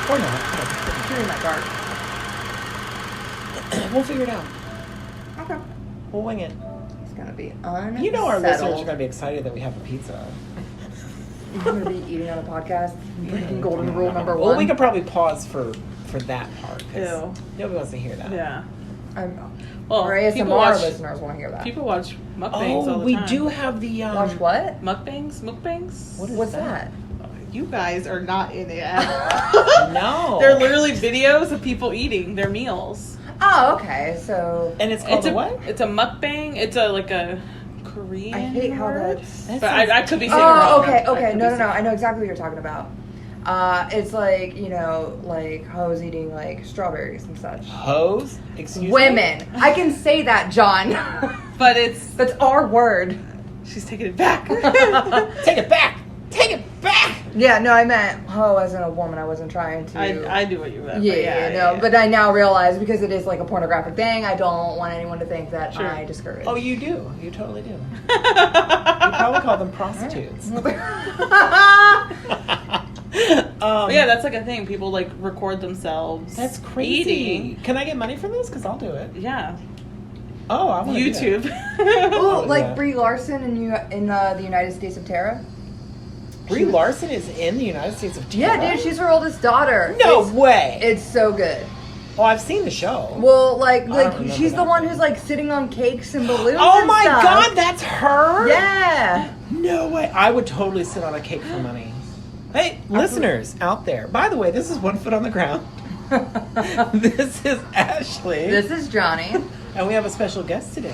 Or not. You're in that dark. We'll figure it out. Okay. We'll wing it. It's gonna be unsettled. You know our listeners are going to be excited that we have a pizza. You're gonna be eating on a podcast, breaking golden rule number one. Well, we could probably pause for that part. 'Cause Ew. nobody wants to hear that. Yeah. Well, Well, our people ASMR watch- listeners want to hear that. People watch mukbangs all Oh, the we time. do have the... Watch what? Mukbangs? Mukbangs? What's that? You guys are not in it at all. No. They're literally videos of people eating their meals. Oh, okay. So And it's called It's a a what? It's a mukbang. It's a like a Korean. I hate how word. that's. That But sounds- I could be saying it wrong. Oh, okay, I okay. could No, be no, no. saying- I know exactly what you're talking about. It's like, you know, like hoes eating like strawberries and such. Hose? Excuse me? Women. I can say that, John. But it's That's our word. she's taking it back. Take it back! Take it back! Yeah, no, I meant hoe as in a woman. I wasn't trying to. I do what you meant. Yeah, but no, yeah. but I now realize because it is like a pornographic thing, I don't want anyone to think that Sure. I discourage. Oh, you do. You totally do. You probably call them prostitutes. But yeah, that's like a thing. People like record themselves. That's crazy. Eating. Can I get money for this? Because I'll do it. Yeah. Oh, I want YouTube. Oh, like yeah. Brie Larson in the United States of Terra. Brie Larson is in the United States of Yeah, Terra? dude, she's her oldest daughter. No It's- way. It's so good. Oh, I've seen the show. Well, like remember she's the that. one who's like sitting on cakes and balloons. Oh and my stuff. God, that's her? Yeah. No way. I would totally sit on a cake for money. Hey, listeners out there. By the way, this is One Foot on the Ground. This is Ashley. This is Johnny. And we have a special guest today.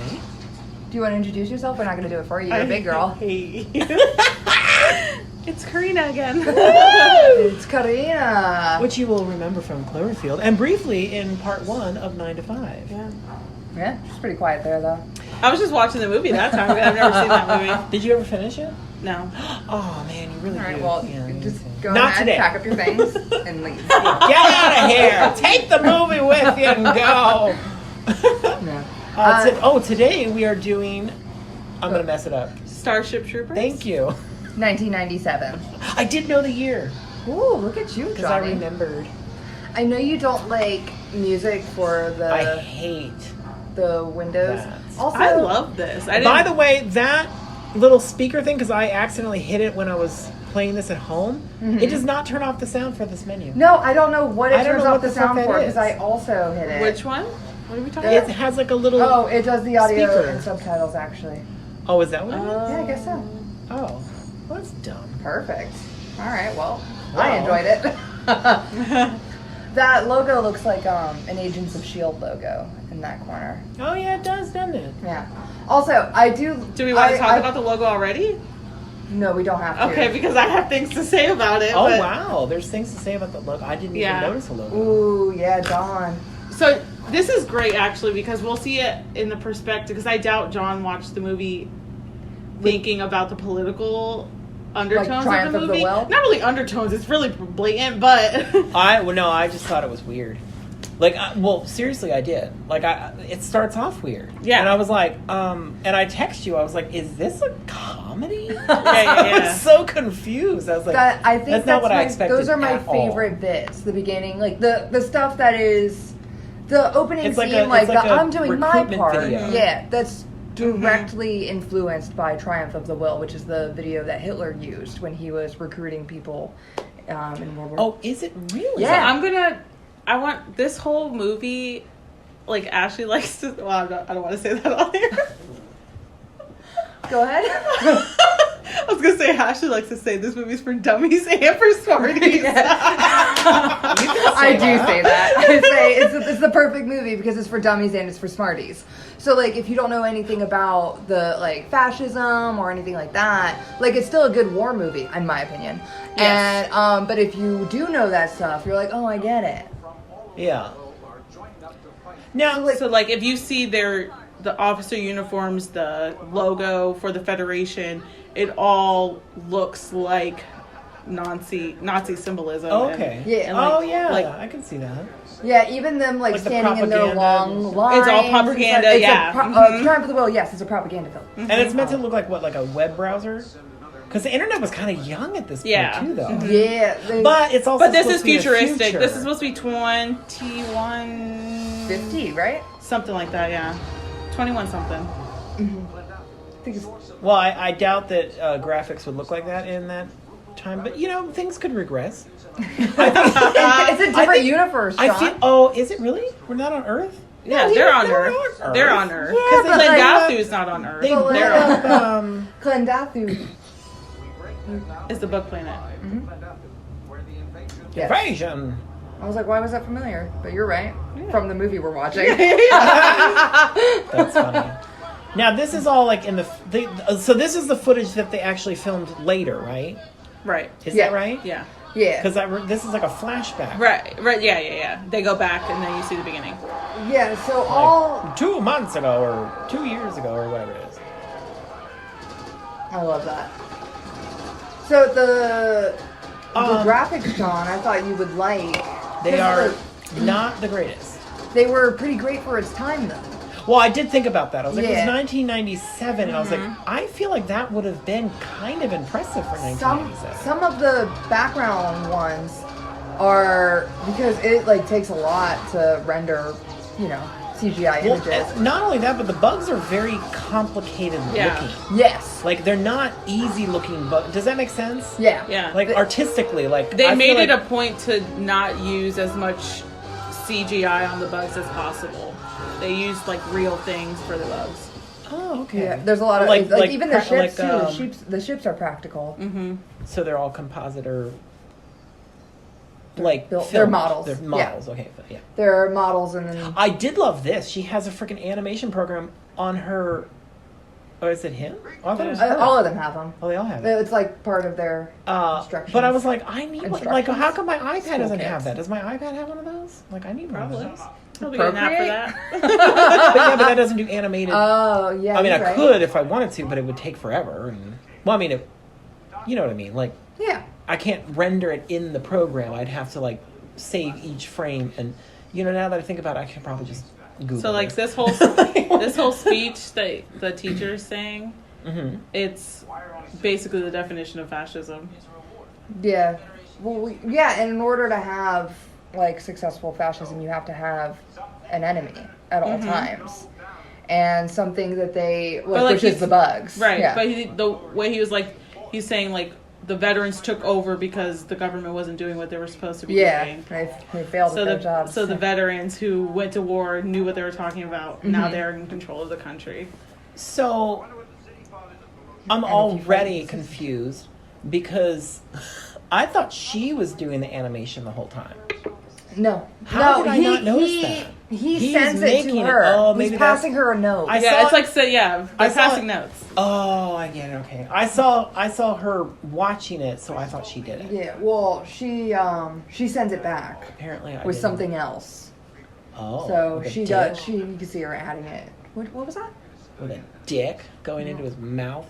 Do you want to introduce yourself? We're not going to do it for you. You're a big girl. Hate you. It's Karina again. It's Karina. Which you will remember from Cloverfield. And briefly in part 1 of 9 to 5. Yeah. Yeah, she's pretty quiet there though. I was just watching the movie that time. I've never seen that movie. Did you ever finish it? No. Oh man, you really All right, do. well, Yeah, you me just too. go Not ahead, today. pack up your things, and leave. Get out of here! Take the movie with you and go. No. Today we are doing. I'm gonna mess it up. Starship Troopers. Thank you. 1997. I did know the year Ooh, look at you, because I Johnny. remembered. I know you don't like music for I hate. the windows. that. Also, I love this. I didn't. By the way, that little speaker thing, because I accidentally hit it when I was playing this at home, it does not turn off the sound for this menu. No, I don't know what it I don't turns know off what the the fuck sound that for is. because I also hit it. Which one? What are we talking It about? has like a little. Oh, it does the audio Speaker. and subtitles actually. Oh, is that what it is? Yeah, I guess so. Oh, well, that's dumb. Perfect. All right, well, Wow. I enjoyed it. That logo looks like an Agents of S.H.I.E.L.D. logo in that corner. Oh yeah, it does, doesn't it? Yeah. Also, I do... Do we want to talk about the logo already? No, we don't have to. Okay, because I have things to say about it. Oh but- wow, there's things to say about the logo. I didn't Yeah. even notice the logo. Ooh, yeah, Dawn. So this is great actually because we'll see it in the perspective because I doubt John watched the movie thinking about the political undertones Triumph of the of the movie. Will? Not really undertones; it's really blatant. But I just thought it was weird. Like, seriously, I did. Like, it starts off weird. Yeah. And I was like, and I text you. I was like, is this a comedy? yeah. I was so confused. I was like, I think that's not what I expected. Those are my at all. favorite bits. The beginning, like the stuff that is the opening It's scene, like a I'm doing my recruitment part. video. Yeah, that's directly influenced by Triumph of the Will, which is the video that Hitler used when he was recruiting people in World War. Oh, is it really? Yeah. I want this whole movie. Like Ashley likes to. Well, I don't want to say that on here. Go ahead. I was gonna say Ashley likes to say this movie's for dummies and for smarties. I do say that. I say it's the perfect movie because it's for dummies and it's for smarties. So like if you don't know anything about the like fascism or anything like that, like it's still a good war movie in my opinion. Yes. And but if you do know that stuff, you're like, oh, I get it. Yeah. Now, So like if you see the officer uniforms, the logo for the Federation, it all looks like Nazi symbolism. Oh, okay. Yeah. and, like, Oh yeah, like I can see that. Yeah, even them like Like the standing in their propaganda. long lines. It's all propaganda, It's yeah. Triumph of the Will, yes, it's a propaganda film. And it's meant to look like what, like a web browser? Because the internet was kind of young at this point Yeah. too, though. Yeah, But it's also But this supposed is to be the futuristic. future. This is supposed to be 21... 50, right? Something like that, yeah. 21 something. I think it's Well, I doubt that graphics would look like that in that time, but things could regress. it's a different universe, John. I feel. Oh, is it really? We're not on Earth. Yeah, No, they're on they're Earth. on Earth. They're on Earth. Yeah, Because but Clint like- Dathoo's not on Earth. They But like- blew up. Clendathu. Is the bug planet. Yes. Invasion. I was like, why was that familiar? But you're right. From the movie we're watching. That's funny. Now this is all like in so this is the footage that they actually filmed later, right? Right. Is Yeah. that right? Yeah. Yeah. Because this is like a flashback. Right. Yeah. They go back and then you see the beginning. Yeah, so Like all... 2 months ago or 2 years ago or whatever it is. I love that. So the graphics, John, I thought you would like. They are not the greatest. They were pretty great for its time, though. Well, I did think about that. I was like, it was Yeah. 1997, and I was like, I feel like that would have been kind of impressive for 1997. Some of the background ones are because it like takes a lot to render, CGI Well, images. not only that, but the bugs are very complicated Yeah. looking. Yes. Like, they're not easy looking bugs. Does that make sense? Yeah. Yeah. Like, artistically, like... They I made feel it a like- point to not use as much CGI on the bugs as possible. They used like real things for the bugs. Oh, okay. Yeah. There's a lot of Like- like, like even the ships like, too. The ships are practical. Mm-hmm. So they're all composite or... Like, They're filmed. models. They're models, okay. But yeah. They're models and then I did love this. She has a freaking animation program on her... Oh, is it him? Oh, I thought it was her. all of them have them. Oh, they all have it. It's like part of their instructions. But I was like, I need one. Like, Instructions. how come my iPad doesn't kits. have that? Does my iPad have one of those? Like, I need Probably. one of those. I'll be getting that for that. But yeah, but that doesn't do animated. Oh yeah. I mean, I you're right. could if I wanted to, but it would take forever. And well, I mean, you know what I mean. Like, Yeah. I can't render it in the program. I'd have to like save each frame, and now that I think about it, I could probably just Google. So like it. this whole speech that the teacher's saying, it's basically the definition of fascism. Yeah. Well, and in order to have like successful fascism, you have to have an enemy at all times, and something that they which is the bugs, Right. Yeah. But the way he's saying like the veterans took over because the government wasn't doing what they were supposed to be doing. they failed at their jobs. So the veterans who went to war knew what they were talking about. Now they're in control of the country. So I'm already confused because I thought she was doing the animation the whole time. No. How no, did I not notice that? He He's sends it making to it. her. Oh, He's maybe that's- passing her a note. I Yeah, saw it's it- like they're I saw passing it- notes. Oh, I get it. Okay, I saw her watching it, so I thought she did it. Yeah. Well, she sends it back Apparently, I with didn't. something else. Oh, So with a she dick? does. You can see her adding it. What was that? With a dick going into his mouth.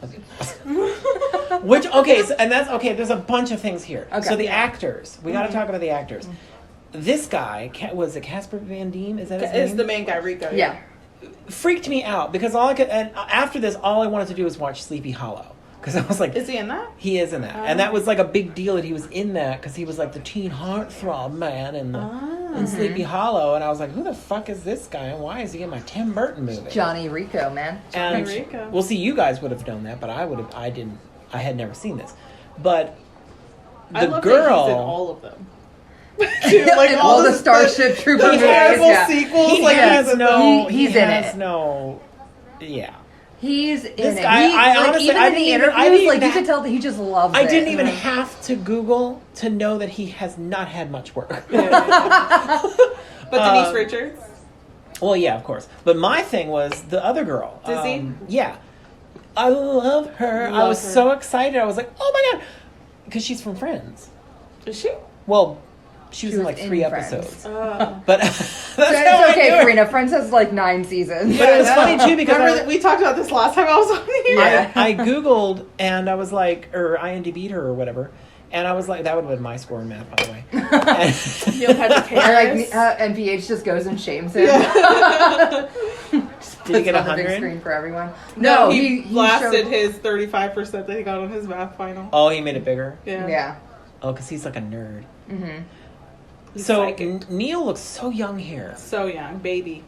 Which and that's okay. There's a bunch of things here. Okay. So the actors, we got to talk about the actors. This guy was it Casper Van Diem? Is that his name? It's the main guy, Rico. Yeah. Freaked me out because after this, all I wanted to do was watch Sleepy Hollow because I was like, Is he in that? he is in that, and that was like a big deal that he was in that because he was like the teen heartthrob man in Sleepy Hollow, and I was like, who the fuck is this guy and why is he in my Tim Burton movie? Johnny Rico, man. And Rico. well, see, you guys would have known that, but I had never seen this, but I the love girl. that he's in all of them. Dude, like all the Starship Trooper movies. terrible Yeah. sequels. He Like has no. he's he in has it. No. Yeah. He's in This it. guy- He, I like, honestly- even I in the didn't even- I interviews, didn't like even you could tell that he just loves I it. didn't even have to Google to know that he has not had much work. But Denise Richards. Well, yeah, of course. But my thing was the other girl. Dizzy? Yeah. I love her. I Love was her. so excited. I was like, oh my God. Because she's from Friends. Is she? Well, she was in was like in 3 Friends. episodes. Oh. But that's So how I it's okay, knew her. Karina. Friends has like 9 seasons. But it was funny too because Remember that we talked about this last time I was on here. Yeah. I Googled and I was like, or IMDb'd her or whatever. And I was like, that would have been my score in math, by the way. Neil Patrick Harris. And PH just goes and shames him. Did he get on the big 100? screen for everyone. No, he blasted showed- his 35% that he got on his math final. Oh, he made it bigger? Yeah. Yeah. Oh, because he's like a nerd. Mm-hmm. He's So psychic. Neil looks so young here. So young, baby.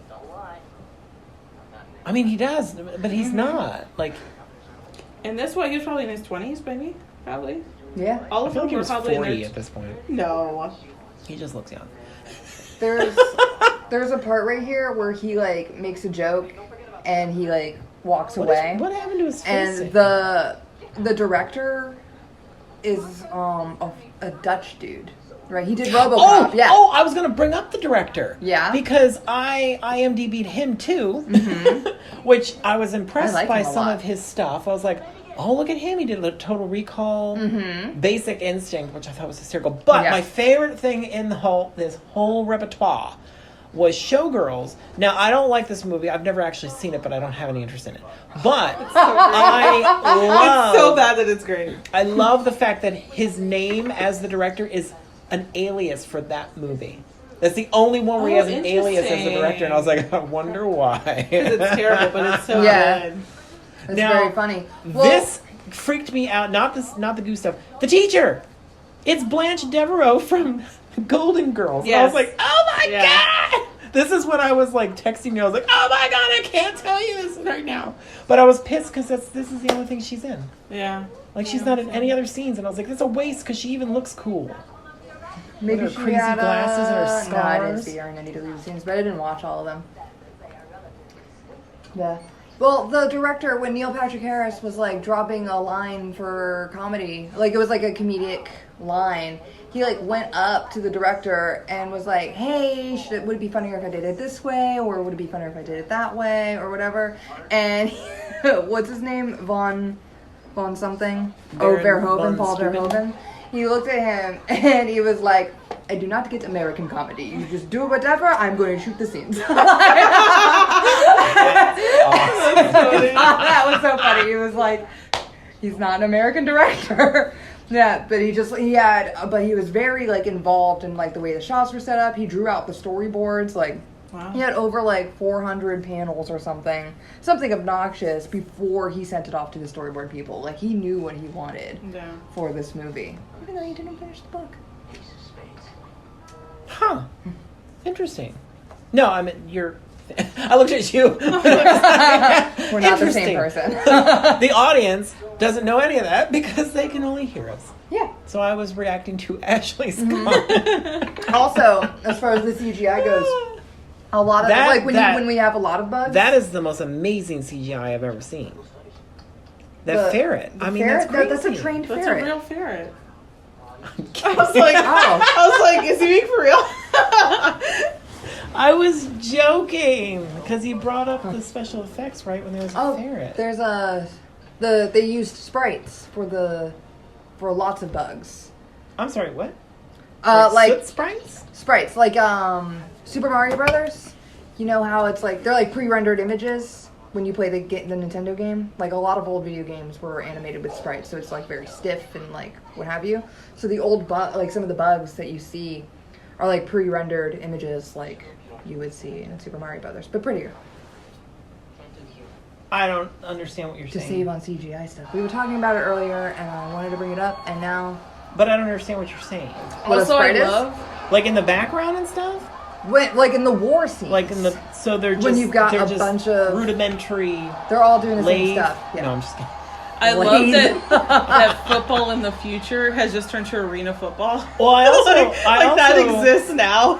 I mean, he does, but he's not. Like, And this one, he was probably in his 20s, maybe. Probably. Yeah. All I of feel them like he were was probably 40 in their... at this point. No. He just looks young. There's a part right here where he like makes a joke and he like walks away. What happened to his face? And the director is a Dutch dude, right? He did RoboCop. Oh, yeah. oh, I was going to bring up the director. Yeah? Because I IMDb'd him too, which I was impressed I like by him a some lot. of his stuff. I was like, oh, look at him. He did a Total Recall, Basic Instinct, which I thought was hysterical. But Yeah. my favorite thing in this whole repertoire was Showgirls. Now, I don't like this movie. I've never actually seen it, but I don't have any interest in it. But I love... It's so bad that it's great. I love the fact that his name as the director is an alias for that movie. That's the only one where he has an alias as the director, and I was like, I wonder why. Because it's terrible, but it's so Yeah. good. It's Now, very funny. Well, This freaked me out. Not the goo stuff. The teacher. It's Blanche Devereaux from Golden Girls. And I was Yes. like, oh my Yeah. god! This is when I was like texting you. I was like, oh my god, I can't tell you this right now. But I was pissed because this is the only thing she's in. Yeah. Like she's not in any other scenes, and I was like, it's a waste because she even looks cool. maybe her she crazy had glasses and her No, I didn't scars. see her in any deleted scenes, but I didn't watch all of them. Yeah. Well, the director, when Neil Patrick Harris was like dropping a line for comedy, like it was like a comedic line, he like went up to the director and was like, "Hey, would it be funnier if I did it this way, or would it be funnier if I did it that way, or whatever?" And what's his name? Von something? Verhoeven, Paul Verhoeven. He looked at him and he was like, "I do not get American comedy. You just do whatever. I'm going to shoot the scenes." That was so funny. He was like, he's not an American director. Yeah, but he was very like involved in like the way the shots were set up. He drew out the storyboards. Like, Wow. he had over like 400 panels or something obnoxious before he sent it off to the storyboard people. Like, he knew what he wanted Yeah. for this movie. Even though he didn't finish the book. Huh. Interesting. No, I mean, you're... I looked at you. We're not the same Interesting. person. The audience doesn't know any of that because they can only hear us. Yeah. So I was reacting to Ashley's comment. Also, as far as the CGI goes, a lot of That- like that- when we have a lot of bugs. That is the most amazing CGI I've ever seen. That ferret. I mean, ferret? that's crazy. That's a trained That's ferret. a real ferret. I'm I was like, Oh. I was like, is he being for real? I was joking because he brought up the special effects right when there was a Oh, ferret. there's they used sprites for lots of bugs. I'm sorry, what? Like soot sprites? sprites, like Super Mario Brothers. You know how it's like they're like pre-rendered images when you play the Nintendo game. Like a lot of old video games were animated with sprites, so it's like very stiff and like what have you. So the old like some of the bugs that you see are like pre-rendered images, like you would see in Super Mario Brothers, but prettier. I don't understand what you're To saying. save on CGI stuff. We were talking about it earlier, and I wanted to bring it up, and now But I don't understand what you're saying. What a Also, sprite I is? love. Like in the background and stuff? like in the war scenes, Like in the... So they're just... When you've got they're a just bunch of- rudimentary... they're all doing the same lathe... stuff. Yeah. No, I'm just kidding. I love Blade. that football in the future has just turned to arena football. Well, I also... like that exists now.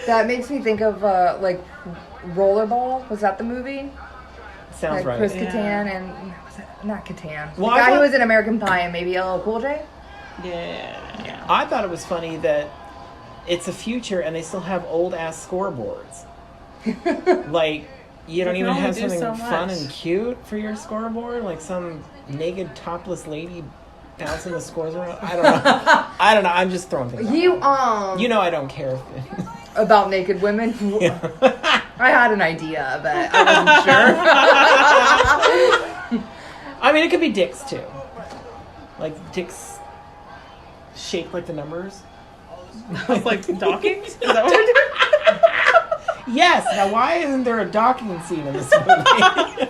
That makes me think of like Rollerball. Was that the movie? Sounds Like right. Chris Yeah. Kattan and was it, not Kattan. Well, the I guy who thought- was in American Pie and maybe LL Cool J. Yeah. I thought it was funny that it's a future and they still have old-ass scoreboards. Like, you don't They even can have only do something so fun much. and cute for your scoreboard? Like some naked, topless lady bouncing the scores around? I don't know. I don't know. I'm just throwing things out. You You know I don't care. about naked women. Yeah. I had an idea, but I wasn't sure. I mean, it could be dicks, too. Like, dicks... shaped like the numbers. Like docking? Is that what we're doing? Yes. Now, why isn't there a docking scene in this movie? I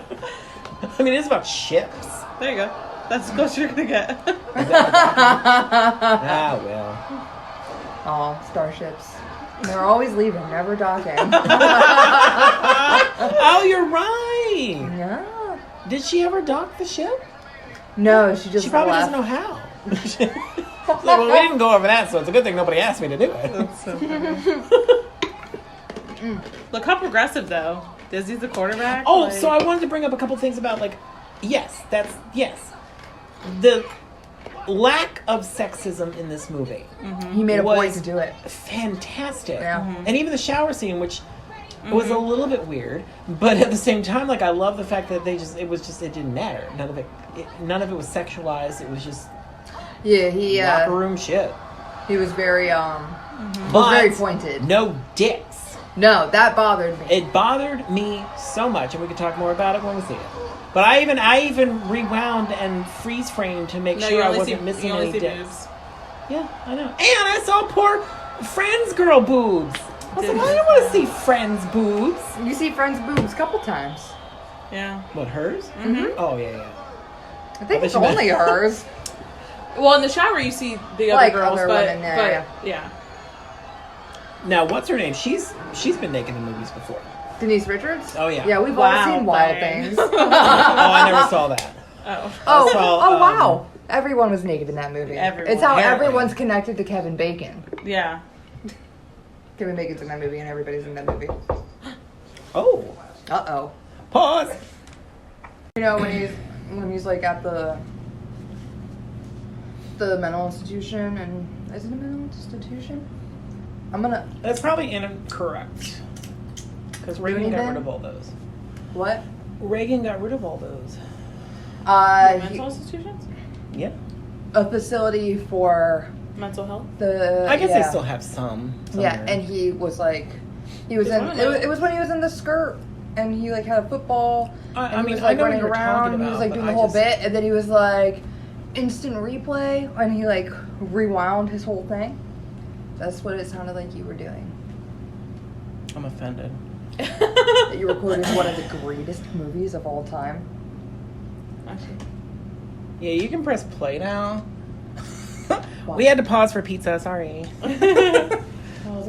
mean, it's about ships. There you go. That's as close as you're gonna get. Ah, well. Oh, starships. They're always leaving, never docking. Oh, you're right. Yeah. Did she ever dock the ship? No, she just She probably left. doesn't know how. She's like, well, we didn't go over that, so it's a good thing nobody asked me to do it. That's so funny. Look how progressive though. Disney's the quarterback. Oh, like- so I wanted to bring up a couple things about, like, yes. The lack of sexism in this movie. He made a was point to do it. Fantastic. Yeah. And even the shower scene, which was a little bit weird, but at the same time, like, I love the fact that it didn't matter. None of it was sexualized. It was just Yeah, he locker room shit. he was very But very pointed. no dicks. No, that bothered me. It bothered me so much, and we can talk more about it when we see it. But I even rewound and freeze framed to make sure I wasn't missing any dicks. moves. Yeah, I know. And I saw poor Friends girl boobs. I was like, I don't want to see Friends boobs. You see Friend's boobs a couple times. Yeah. What, hers? Mm-hmm. Oh, yeah. I think bet it's you meant- only hers. Well, in the shower you see the other Like girls, other but women there, yeah. Now, what's her name? She's been naked in movies before. Denise Richards? Oh, yeah. Yeah, we've Wow, all seen Wild thing. Things. Oh, I never saw that. Oh. Oh, saw, wow. Everyone was naked in that movie. Everyone. It's how Apparently. everyone's connected to Kevin Bacon. Yeah. Kevin Bacon's in that movie and everybody's in that movie. Oh. Uh-oh. Pause. You know, when he's like at the mental institution, and is it a mental institution? That's probably incorrect. Because Reagan got Anything? rid of all those. What? Reagan got rid of all those. Mental institutions? Yeah. A facility for Mental health? the. I guess yeah. they still have some. Yeah, somewhere. and he was like, he was There's in. one of those. It was when he was in the skirt, and he like had a football. I And he mean, was I like know what running you're around. talking He was about, like but doing I the whole just- bit, and then he was like instant replay, and he like rewound his whole thing. That's what it sounded like you were doing. I'm offended. That you were quoting one of the greatest movies of all time. Actually. Yeah, you can press play now. We had to pause for pizza, sorry.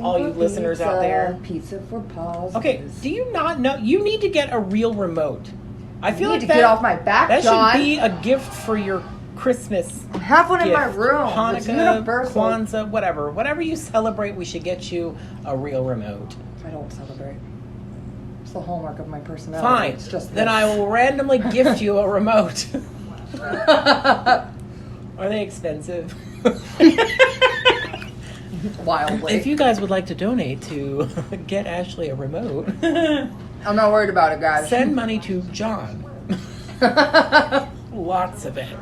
All you listeners out there. Pizza for pause. Okay, do you not know? You need to get a real remote. I feel need like to that, get off my back, that John. should be a gift for your Christmas I have one in my gift. room. It's Hanukkah, universal. Kwanzaa, whatever. Whatever you celebrate, we should get you a real remote. I don't celebrate. It's the hallmark of my personality. Fine. It's just Then this. I will randomly gift you a remote. Are they expensive? Wildly. If you guys would like to donate to get Ashley a remote, I'm not worried about it, guys. send money to John. Lots of it.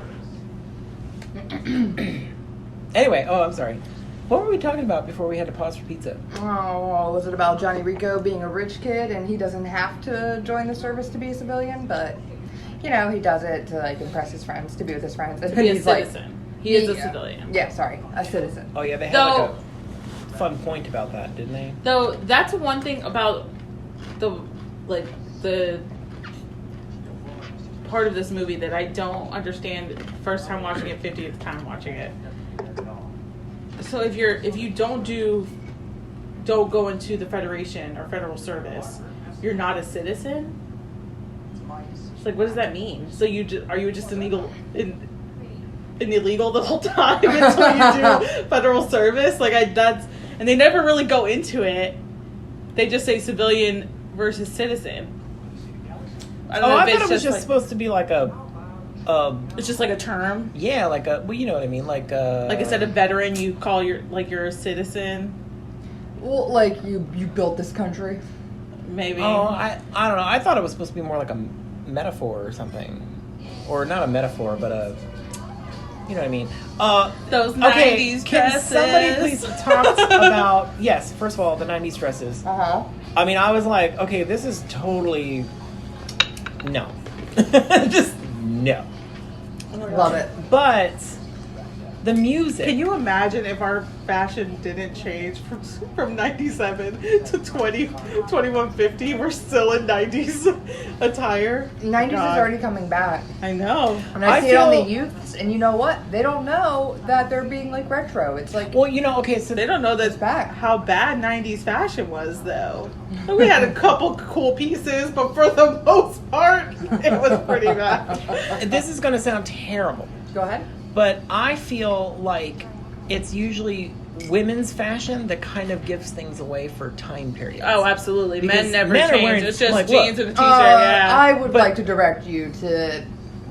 Anyway, I'm sorry. What were we talking about before we had to pause for pizza? Oh, was it about Johnny Rico being a rich kid and he doesn't have to join the service to be a civilian, but he does it to like impress his friends, to be with his friends. And To then be a he's like, citizen. He is a Yeah. civilian. Yeah, sorry, a citizen. Oh yeah, they had Though- like a fun point about that, didn't they? Though that's one thing about the part of this movie that I don't understand. First time watching it, 50th time watching it. So if you don't go into the Federation or federal service, you're not a citizen. It's like, what does that mean? So are you just illegal the whole time until you do federal service? And they never really go into it. They just say civilian versus citizen. I don't know I if thought it's it was just like, supposed to be like a it's just like a term. yeah, like a, well, you know what I mean, like Instead of veteran, you call you're a citizen. Well, like you built this country. Maybe. Oh, I don't know. I thought it was supposed to be more like a metaphor or something, or not a metaphor, but a, you know what I mean. Those Okay, 90s can dresses. somebody please talk about, yes, first of all, the 90s dresses. Uh-huh. I mean, I was like, okay, this is totally, no. Just no. Love it. But The music. Can you imagine if our fashion didn't change from 97 to 2150? We're still in 90s attire. 90s God. is already coming back. I know. And I see it on the youths, and you know what? They don't know that they're being like retro. It's like, Well, okay, so They don't know it's back. how bad 90s fashion was, though. We had a couple cool pieces, but for the most part, it was pretty bad. this is going to sound terrible, Go ahead. but I feel like it's usually women's fashion that kind of gives things away for time periods. Oh, absolutely. Because Men never men are change. wearing, It's just like, jeans look, and a t-shirt, yeah. I would But- like to direct you to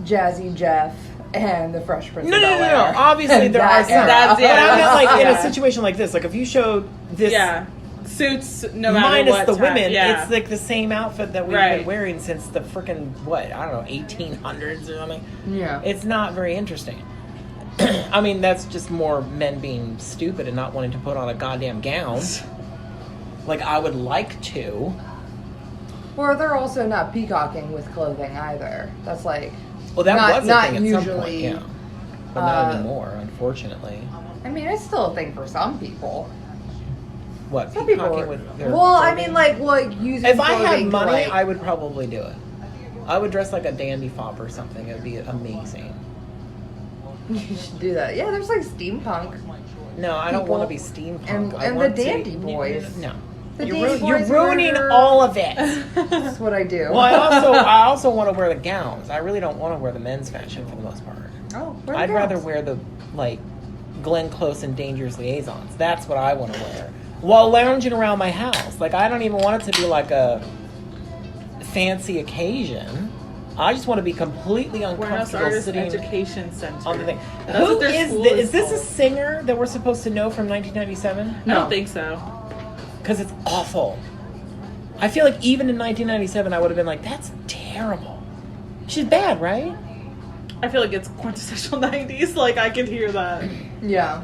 Jazzy Jeff and the Fresh Prince No, of no, no, Bel-Air. no. Obviously, there are That some. era. That's- But I meant like in a Yeah. situation like this. Like if you showed this Yeah. Suits, no matter minus what. the time. women, Yeah. it's like the same outfit that we've Right. been wearing since the freaking, what, I don't know, 1800s or something. Yeah. It's not very interesting. I mean, that's just more men being stupid and not wanting to put on a goddamn gown. Like I would like to. Or they're also not peacocking with clothing either. That's like, Well, that Not- was a not thing at some point, usually, yeah. But not uh, anymore, unfortunately. I mean, it's still a thing for some people. What, Some people. peacocking with their Well, I clothing? mean, like using. If I had clothing to, money, like, I would probably do it. I would dress like a dandy fop or something. It would be amazing. You should do that. Yeah, there's like steampunk. No, I don't People- want to be steampunk. and- I and want the to- dandy boys. No. The You're, dandy you're boys ruining wear- all of it. That's what I do. Well, I also want to wear the gowns. I really don't want to wear the men's fashion for the most part. Oh, wear the I'd rather gowns. wear the, like, Glenn Close and Dangerous Liaisons. That's what I want to wear. While lounging around my house. Like, I don't even want it to be like a fancy occasion. I just want to be completely Buenos uncomfortable Artist sitting Education Center. on the thing. That's Who what their is school this? is Is this a called. singer that we're supposed to know from 1997? I don't think so. Because it's awful. I feel like even in 1997, I would have been like, that's terrible. She's bad, right? I feel like it's quintessential 90s. Like, I can hear that. Yeah.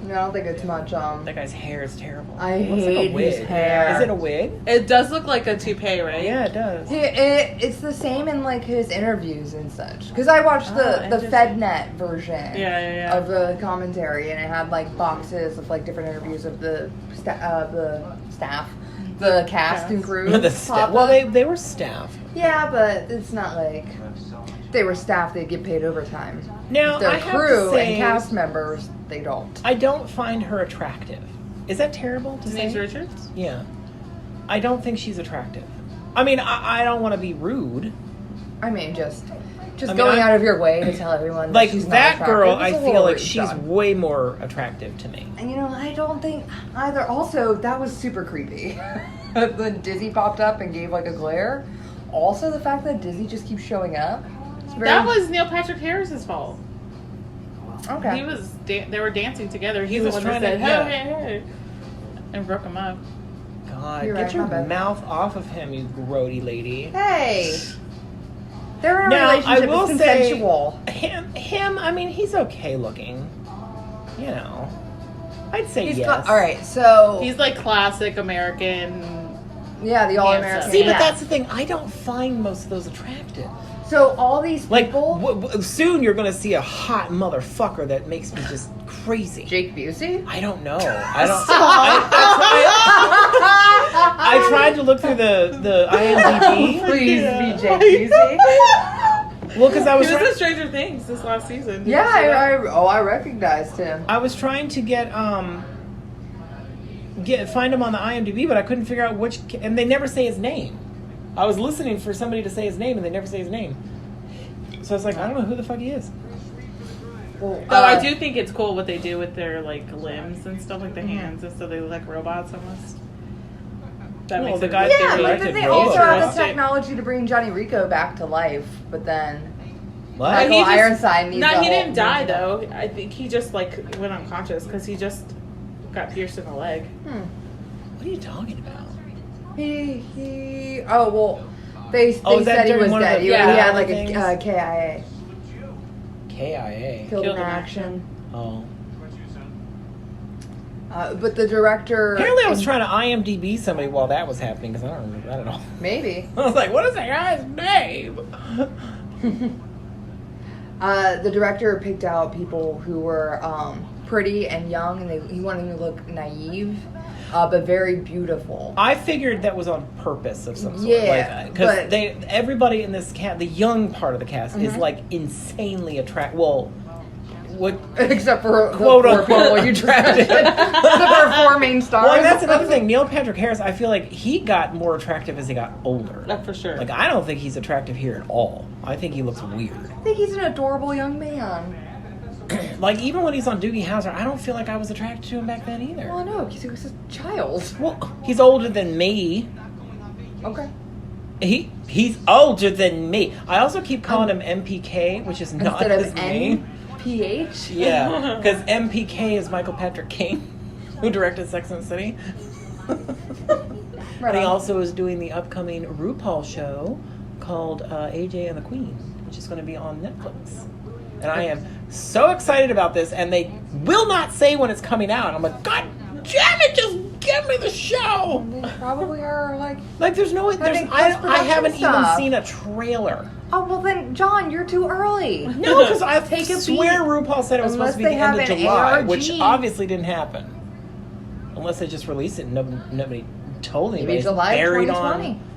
No, I don't think it's much. That guy's hair is terrible. I Looks like a hate his wig. hair. Is it a wig? It does look like a toupee, right? Yeah, it does. It's the same in like his interviews and such. Because I watched the interesting. FedNet version Yeah. of the commentary, and it had like boxes of like different interviews of the staff, the cast and crew. The pop well, up. they were staff. Yeah, but it's not like if they were staff, they'd get paid overtime. Now, If they're I have to crew say, and cast members, they don't. I don't find her attractive. Is that terrible to Denise say? Richards? Yeah. I don't think she's attractive. I mean, I don't want to be rude. I mean, just I mean, going I'm- out of your way to tell everyone Like, she's not that attractive girl, is I a feel little like rude, she's John. way more attractive to me. And you know, I don't think either. Also, that was super creepy. When Dizzy popped up and gave like a glare. Also, the fact that Dizzy just keeps showing up. It's very, That was Neil Patrick Harris's fault. okay. He was. They were dancing together. He's was the one that trying said, to- "Hey, hey, hey," and broke him up. God, You're get right, your my bad. mouth off of him, you grody lady. Hey, they're in a Now, I relationship. will It's say, consensual. him, I mean, he's okay looking. You know. I'd say He's yes. all right. So He's like classic American. yeah, the all American. See, but yeah. that's the thing. I don't find most of those attractive. So all these Like, people. soon you're going to see a hot motherfucker that makes me just crazy. Jake Busey. I don't know. I don't. I tried to look through the IMDb. Please Yeah. be Jake Busey. Well, because I He was was trying, in Stranger Things this last season. Did Yeah, you see that? I recognized him. I was trying to get find him on the IMDb, but I couldn't figure out which. And they never say his name. I was listening for somebody to say his name, and they never say his name. So I was like, I don't know who the fuck he is. Well, Though I do think it's cool what they do with their like limbs and stuff, like the hands, and so they look like robots almost. That Well, makes the it guy really Yeah, but directed then they Robo. also have the futuristic. technology to bring Johnny Rico back to life, but then What? But Michael he just- Ironside needs No, a he whole didn't die new- though. I think he just like went unconscious because he just got pierced in the leg. What are you talking about? He oh well they Oh, is that said he during was one of dead. the- He yeah, had like things? a KIA. KIA. Killed in action. Oh. But the director Apparently, I was trying to IMDb somebody while that was happening because I don't remember that at all. maybe. I was like, what is that guy's name? The director picked out people who were pretty and young, and he wanted them to look naive, but very beautiful. I figured that was on purpose of some sort. Yeah, because everybody in this cast, the young part of the cast, is like insanely attractive. Well, what except for quote the unquote four people you drafted. Except for 4 main stars. Well, and that's another thing. Neil Patrick Harris, I feel like he got more attractive as he got older. For sure. Like, I don't think he's attractive here at all. I think he looks weird. I think he's an adorable young man. Like, even when he's on Doogie Howser, I don't feel like I was attracted to him back then either. Well, no, because he was a child. Well, he's older than me. Okay. He's older than me. I also keep calling him MPK, which is not Instead his of name. NPH? Yeah, because MPK is Michael Patrick King, who directed Sex and the City. Right And he on. also is doing the upcoming RuPaul show called AJ and the Queen, which is going to be on Netflix. And I am so excited about this, and they will not say when it's coming out. I'm like, God damn it, just give me the show! They probably are like... Like, there's no way, Having I post-production haven't even stuff. seen a trailer. Oh, well then, John, you're too early. No, because I Take a swear beat. RuPaul said it was Unless supposed to be the they end of have an July, ARG. which obviously didn't happen. Unless they just released it and nobody told anybody. Maybe It's July buried 2020. on.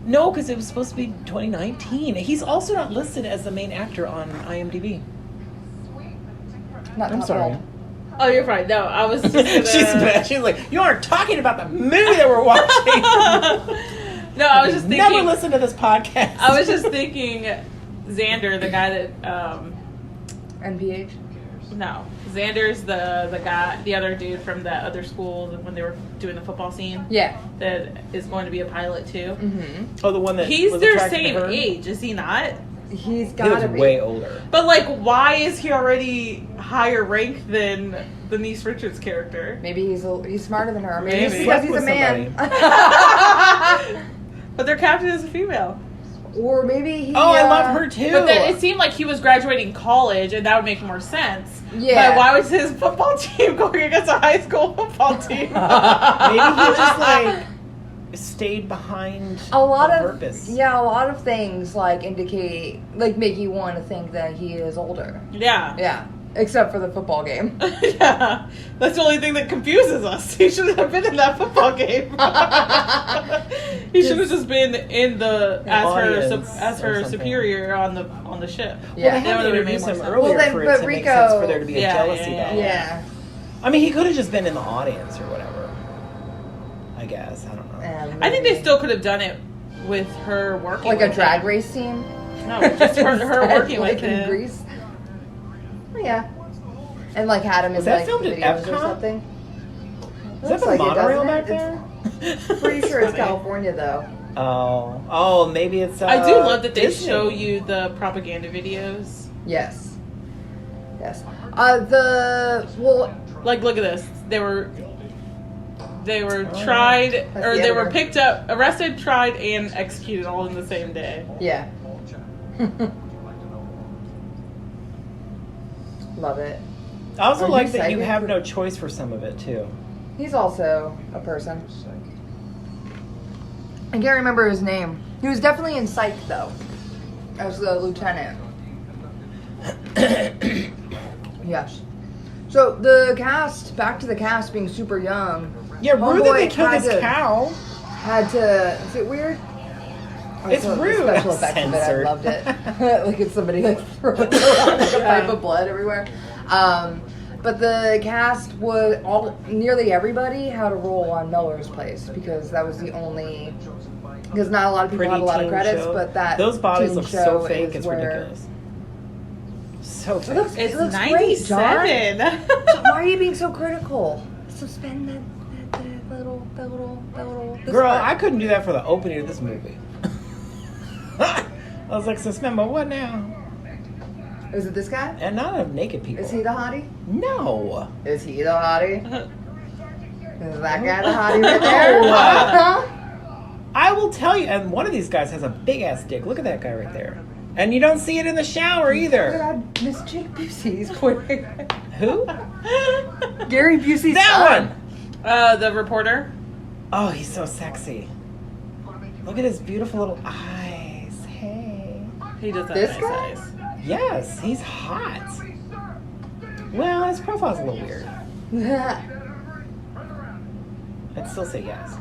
No, because it was supposed to be 2019. He's also not listed as the main actor on IMDb. Not I'm top sorry. gold. Oh, you're fine. No, I was just gonna... She's bad. She's like, you aren't talking about the movie that we're watching. No, I was just thinking... Never listen to this podcast. I was just thinking Xander, the guy that... NPH? No. Xander's the guy, the other dude from that other school when they were doing the football scene. Yeah. That is going to be a pilot too. Mm-hmm. Oh, the one that He's was their attracted to same her? age, is he not? He's He gotta was be. way older. But like, why is he already higher rank than Denise Richards' character? Maybe he's smarter than her. Maybe it's Maybe. because he's a With man. But their captain is a female. Or maybe he... Oh, I love her too. But then it seemed like he was graduating college, and that would make more sense. Yeah. But why was his football team going against a high school football team? Maybe he just like stayed behind A lot on of purpose. yeah, a lot of things like indicate like make you want to think that he is older. Yeah. Yeah, except for the football game. Yeah. That's the only thing that confuses us. He shouldn't have been in that football game. He should have just been in the Audience as or her something. superior on the ship. Yeah. Well, they had That to would've made introduce more him sense. earlier Well, then, for it but to make Rico- sense for there to be a Yeah, jealousy yeah, battle. Yeah. I mean, he could have just been in the audience or whatever. I guess. I don't know. I think they still could have done it with her working like with a drag him. race team. No, just her working like with in him. Greece. Oh, yeah. And like had him in Was that like filmed at videos or Epcot? something. Is that Looks the like it, monorail doesn't back it? there? Pretty sure it's funny. California though. Oh, maybe it's. I do love that they Disney. show you the propaganda videos. Yes. Yes. Well, Like, look at this. They were tried, That's or the they were editor. picked up, arrested, tried, and executed all in the same day. yeah. Love it. I also Are you like that you psychic? have no choice for some of it too. He's also a person. I can't remember his name. He was definitely in Psych though, as the lieutenant. Yes. So the cast, back to the cast being super young. Yeah, rude that they Homeboy killed had this to- cow. Had to. Is it weird? It's the rude. Special effects of it, I Censored. loved it. Like it's somebody like throwing around like a pipe of blood everywhere. But the cast was nearly everybody had a role on Melrose Place because that was the only. Because not a lot of people Pretty had a lot of teen credits, show. but that Those bodies teen look so show fake. is It's where- ridiculous. So It fake. looks, It's it looks great, John. 97. Why are you being so critical? Suspend that little. This Girl, part. I couldn't do that for the opening of this movie. I was like, suspend, but what now? Is it this guy? And not enough naked people. Is he the hottie? No. Is he the hottie? Is that guy the hottie right there? No. Huh? I will tell you, and one of these guys has a big ass dick. Look at that guy right there. And you don't see it in the shower Oh my either. God, Miss Jake Busey's pointing. Who? Gary Busey's That son. one! The reporter. Oh, he's so sexy. Look at his beautiful little eyes. Hey. He does have This nice guy? eyes. Yes, he's hot. Well, his profile's a little weird. I'd still say yes.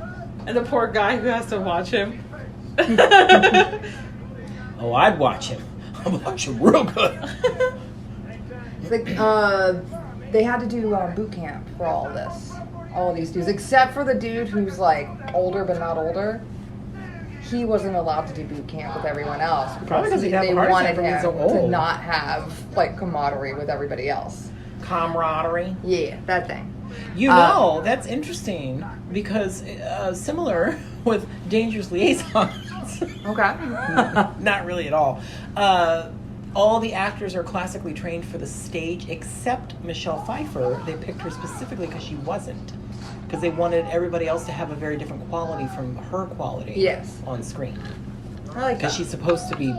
And the poor guy who has to watch him. Oh, I'd watch him. I'd watch him real good. Like, they had to do boot camp for all of this. All of these dudes, except for the dude who's like older but not older. He wasn't allowed to do boot camp with everyone else Probably because he'd have they a heart wanted attack from being him so to old. not have like camaraderie with everybody else. Camaraderie. Yeah, that thing. You know, that's interesting because similar with Dangerous Liaisons. Okay. Not really at all. All the actors are classically trained for the stage except Michelle Pfeiffer. They picked her specifically because she wasn't. Because they wanted everybody else to have a very different quality from her quality Yes. on screen. I like Because that. she's supposed to be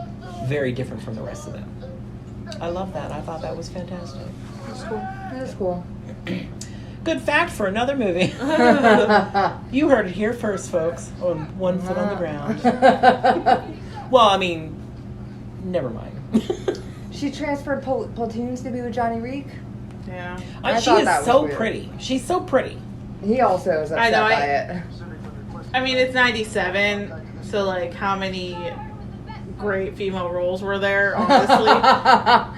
very different from the rest of them. I love that. I thought that was fantastic. That's cool. That is cool. Good fact for another movie. You heard it here first, folks. On One Foot on the Ground. Well, I mean, never mind. She transferred platoons to be with Johnny Reek. Yeah. I She thought is that was so weird. pretty. She's so pretty. He also is upset know, by it. I mean, it's 97, so like, how many great female roles were there, honestly?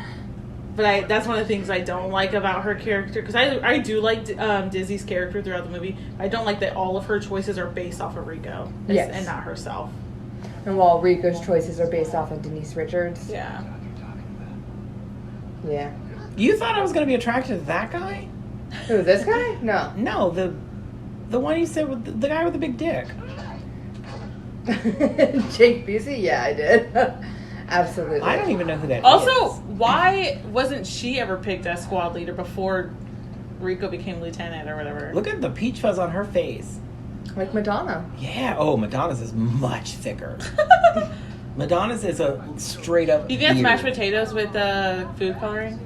But that's one of the things I don't like about her character, because I do like Dizzy's character throughout the movie. I don't like that all of her choices are based off of Rico Yes. and not herself. And while Rico's choices are based off of Denise Richards. Yeah. Yeah. You thought I was going to be attracted to that guy? Who, this guy? No. No, the one you said with the guy with the big dick. Jake Busey? Yeah, I did. Absolutely. I don't even know who that is. Also, why wasn't she ever picked as squad leader before Rico became lieutenant or whatever? Look at the peach fuzz on her face. Like Madonna. Yeah. Oh, Madonna's is much thicker. Madonna's is a straight up. You get beard. mashed potatoes with food coloring?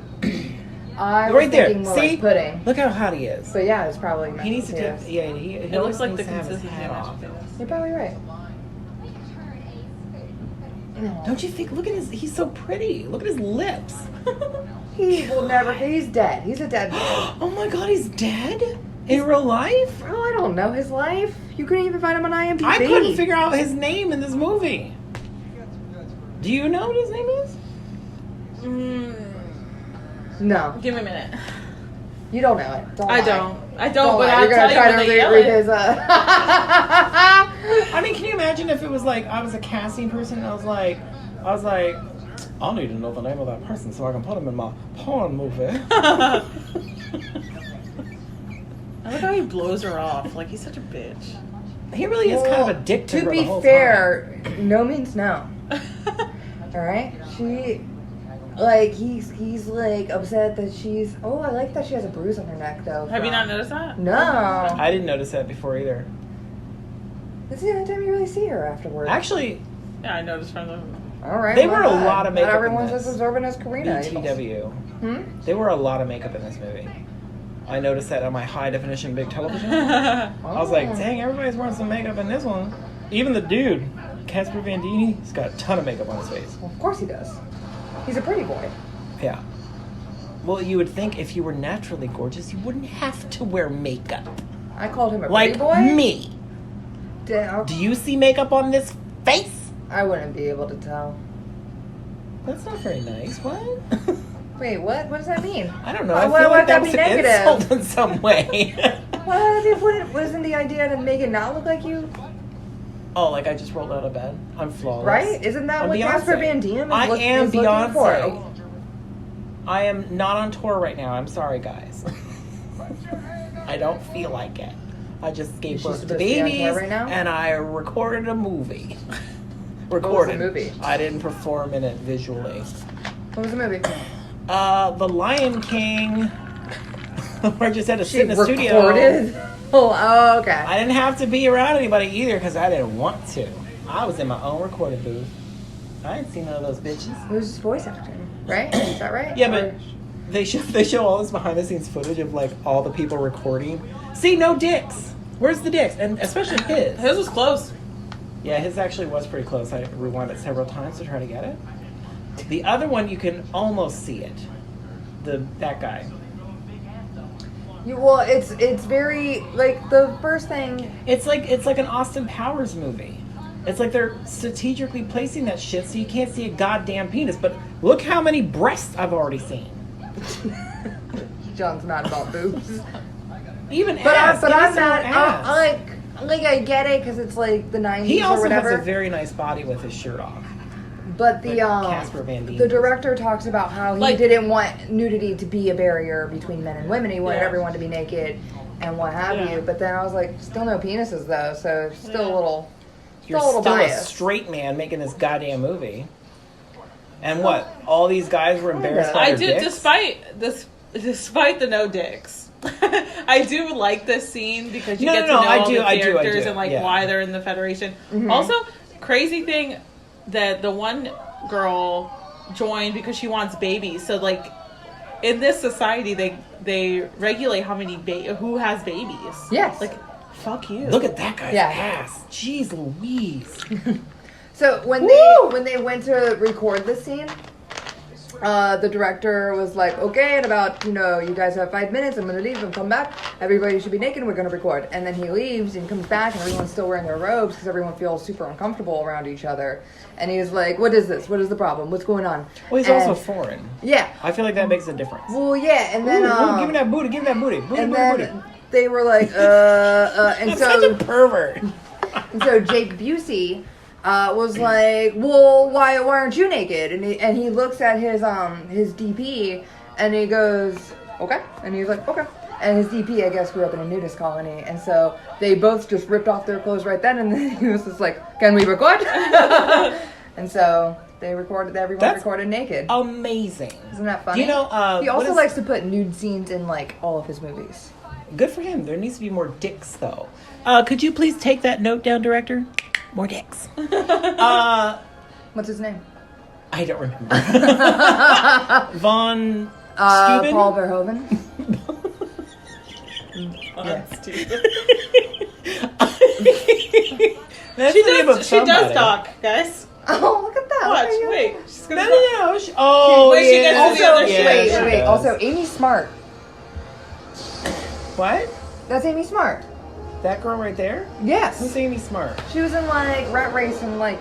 I was Right there. thinking more See? like pudding. Look how hot he is. But yeah, it's probably He needs to potatoes. take. Yeah, he It always looks like needs the to have his consistency hat of mashed off. potatoes. You're probably right. Don't you think? Look at his. He's so pretty. Look at his lips. He will never. He's dead. He's a dead man. Oh my God, he's dead in real life. Oh, I don't know his life. You couldn't even find him on IMDb. I couldn't figure out his name in this movie. Do you know what his name is? No, Oh. Give me a minute. you don't know it. Don't I lie. don't, but Don't lie. I'll You're tell gonna you try when to they yell read it. his. I mean, can you imagine if it was like I was a casting person and I was like, I need to know the name of that person so I can put him in my porn movie. I like how he blows her off. Like, he's such a bitch. He really is kind of a dick to her be the whole fair, no means no. All right, she, like, he's like upset that she's. Oh, I like that she has a bruise on her neck though. Have you not noticed that? No. time. I didn't notice that before either. This is the only time you really see her afterwards. Actually, Yeah, I noticed from the... All right. they my were a bad. lot of makeup Not in everyone's this. as observant as Karina. BTW. Hmm? They were a lot of makeup in this movie. I noticed that on my high definition big television. I was like, dang, everybody's wearing some makeup in this one. Even the dude, Casper Van Dien, he's got a ton of makeup on his face. Well, of course he does. He's a pretty boy. Yeah. Well, you would think if you were naturally gorgeous, you wouldn't have to wear makeup. I called him a Like pretty boy. me. Do you see makeup on this face? I wouldn't be able to tell. That's not very nice. What? Wait, what? What does that mean? I don't know. Why- I why feel would like that that was be an negative? insult in some way. Well, if it wasn't the idea to make it not look like you, Oh, like I just rolled out of bed. I'm flawless. right? Isn't that I'm what Beyonce. Casper Van Diem is, I am is looking for? Beyonce. I am not on tour right now. I'm sorry, guys. I don't feel like it. I just gave Is she birth to supposed to be on tour babies, right now? and I recorded a movie. was the Recorded. movie? I didn't perform in it visually. What was the movie? The Lion King. I just had to She sit in the studio. recorded? Oh, okay. I didn't have to be around anybody either because I didn't want to. I was in my own recording booth. I ain't seen none of those bitches. It was just voice acting, right? Is that right? Yeah, but Or- they show all this behind the scenes footage of like all the people recording. See, no dicks. Where's the dicks? And especially his. His was close. Yeah, his actually was pretty close. I rewound it several times to try to get it. The other one, you can almost see it. That guy. Well, it's very like the first thing. It's like an Austin Powers movie. It's like they're strategically placing that shit so you can't see a goddamn penis. But look how many breasts I've already seen. John's mad about boobs. Even But ass. I'm Give me some more not. ass. Like I get it because it's like the 90s He or also whatever. has a very nice body with his shirt off. But the Like Casper Van Dien. the director talks about how he Like- didn't want nudity to be a barrier between men and women. He wanted Yeah. everyone to be naked and what have Yeah. you. But then I was like, still no penises though, so still a little, You're still a little still a biased. straight man making this goddamn movie. And what? All these guys were embarrassed by I their do, dicks? despite the no dicks. I do like this scene because you No, get no, to no, know I all do, the I do, characters and like yeah. why they're in the Federation. Mm-hmm. Also, crazy thing that the one girl joined because she wants babies. So like in this society, they regulate how many who has babies. Yes. Like fuck you. Look at that guy's Yeah. ass. Jeez Louise. So when Woo! they went to record this scene, the director was like, okay, in about, you guys have 5 minutes, I'm going to leave and come back. Everybody should be naked and we're going to record. And then he leaves and comes back and everyone's still wearing their robes because everyone feels super uncomfortable around each other. And he's like, what is this? What is the problem? What's going on? Well, he's And- also foreign. Yeah. I feel like that makes a difference. Well, yeah. And then, Ooh, give me that booty, give me that booty. Booty, and booty, then booty. they were like, and I'm so... such a pervert. And so Jake Busey was like, "Well, why aren't you naked?" And he looks at his DP and he goes, "Okay," and he's like, "Okay." And his DP, I guess, grew up in a nudist colony, and so they both just ripped off their clothes right then. And then he was just like, "Can we record?" And so they recorded. Everyone That's recorded naked. Amazing. Isn't that funny? Do you know? he what also is- likes to put nude scenes in like all of his movies. Good for him. There needs to be more dicks, though. Could you please take that note down, director? More dicks. What's his name? I don't remember. Von Steuben? Paul Verhoeven. That's She the name of does. She does somebody. talk, guys. Oh, look at that! Watch. Look at you. Wait. She's No, gonna. no, no. Oh, Wait, she yeah. gets to the other shit. Wait. she does. Also, Amy Smart. What? That's Amy Smart. That girl right there? Who's Yes. Amy Smart? She was in like Rat Race and like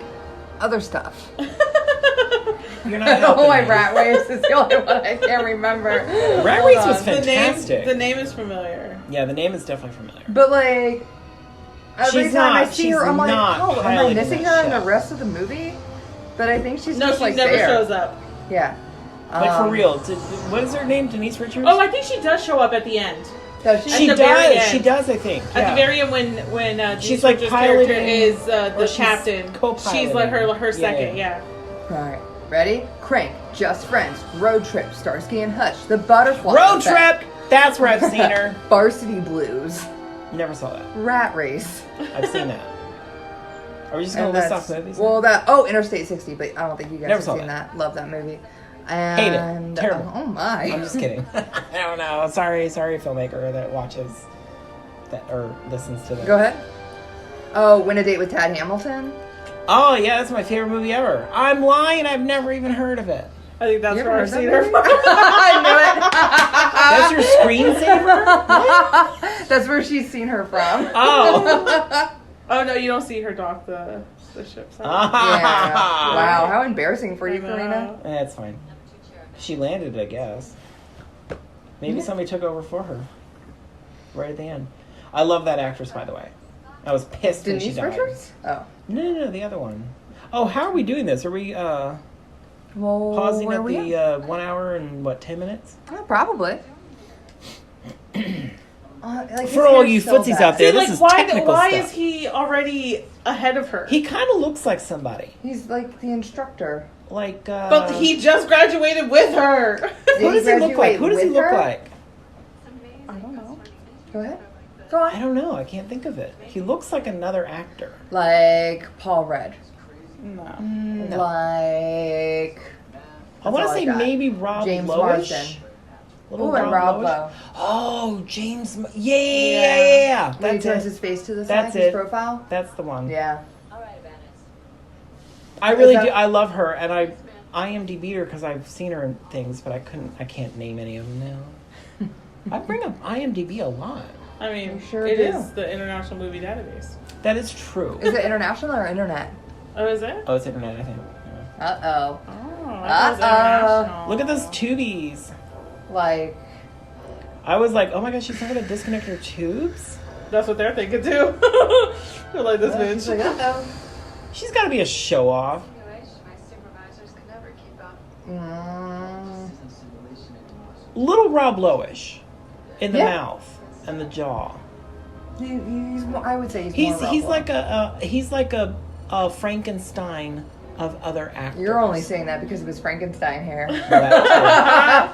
other stuff. You're not I don't know helping why me. Rat Race is the only one I can't remember. Rat Hold Race was on. fantastic. The name is familiar. Yeah, the name is definitely familiar. But like every She's time I not- see her, she's I'm like, not oh, am I piloting missing that her in the ship. rest of the movie? But I think she's No, just she like never there. shows up. Yeah. Like, for real. What is her name? Denise Richards? Oh, I think she does show up at the end. Does She- she at the very does. end. She does, I think. At Yeah. the very end, when She's, Denise like, Richards' character piloting, is or the she's captain. co-piloting. She's like her Yeah, second. yeah. Yeah. All right. Ready? Crank. Just Friends. Road Trip. Starsky and Hutch. The Butterfly Road Effect. Trip! That's where I've seen her. Varsity Blues. Never saw that. Rat Race. I've seen that. Are we just going And to list that's- off movies? Well, Interstate 60, but I don't think you guys Never have saw seen that. that. Love that movie. Hate it. And, Terrible. oh my. I'm just kidding. I don't know. Sorry, filmmaker that watches that or listens to that. Go ahead. Oh, Win a Date with Tad Hamilton. Oh yeah, that's my favorite movie ever. I'm lying. I've never even heard of it. I think that's You ever where I've heard seen that her. movie? That's your screensaver? What? That's where she's seen her from. Oh. Oh no, you don't see her dock the ship. Sorry. Yeah. Wow, how embarrassing for you, I know. Karina. That's fine. She landed, I guess. Maybe somebody took over for her. Right at the end. I love that actress, by the way. I was pissed when she Denise died. Richards? Oh. No, the other one. Oh, how are we doing this? Are we Well, pausing where at are we the at? 1 hour and 10 minutes? Oh, probably. Like, For all you footsies out there, See, this like is why? technical Why stuff. is he already ahead of her? He kind of looks like somebody. He's like the instructor. Like, but he just graduated with her. Who does he look like? graduate Who does he with look her? like? I don't know. Go ahead. Go I on. don't know. I can't think of it. He looks like another actor. Like Paul Rudd. No. No. Like. I want all to I say got. maybe Rob James Lowish. Marsden. Little Ooh, and Rob Lowish. Lowe. Oh, James. Yeah. When he That's turns it. his face to the That's side, his it. profile. That's the one. Yeah. I really Is that- do. I love her, and IMDb her because I've seen her in things, but I can't name any of them now. I bring up IMDb a lot. I mean, You sure it do. is the International Movie Database. That is true. Is it international or internet? Oh, is it? Oh, it's internet, I think. Yeah. Uh-oh. Oh, I thought it was international. Look at those tubies. Like, I was like, oh my gosh, she's not gonna disconnect her tubes? That's what they're thinking too. They're like, this she's like, bitch. uh-oh. She's gotta be a show off. My supervisors could never keep up. Mm. Little Rob Lowish in the Yeah. mouth and the jaw. He's more, I would say He's more like a Frankenstein of other actors. You're only saying that because of his Frankenstein hair. That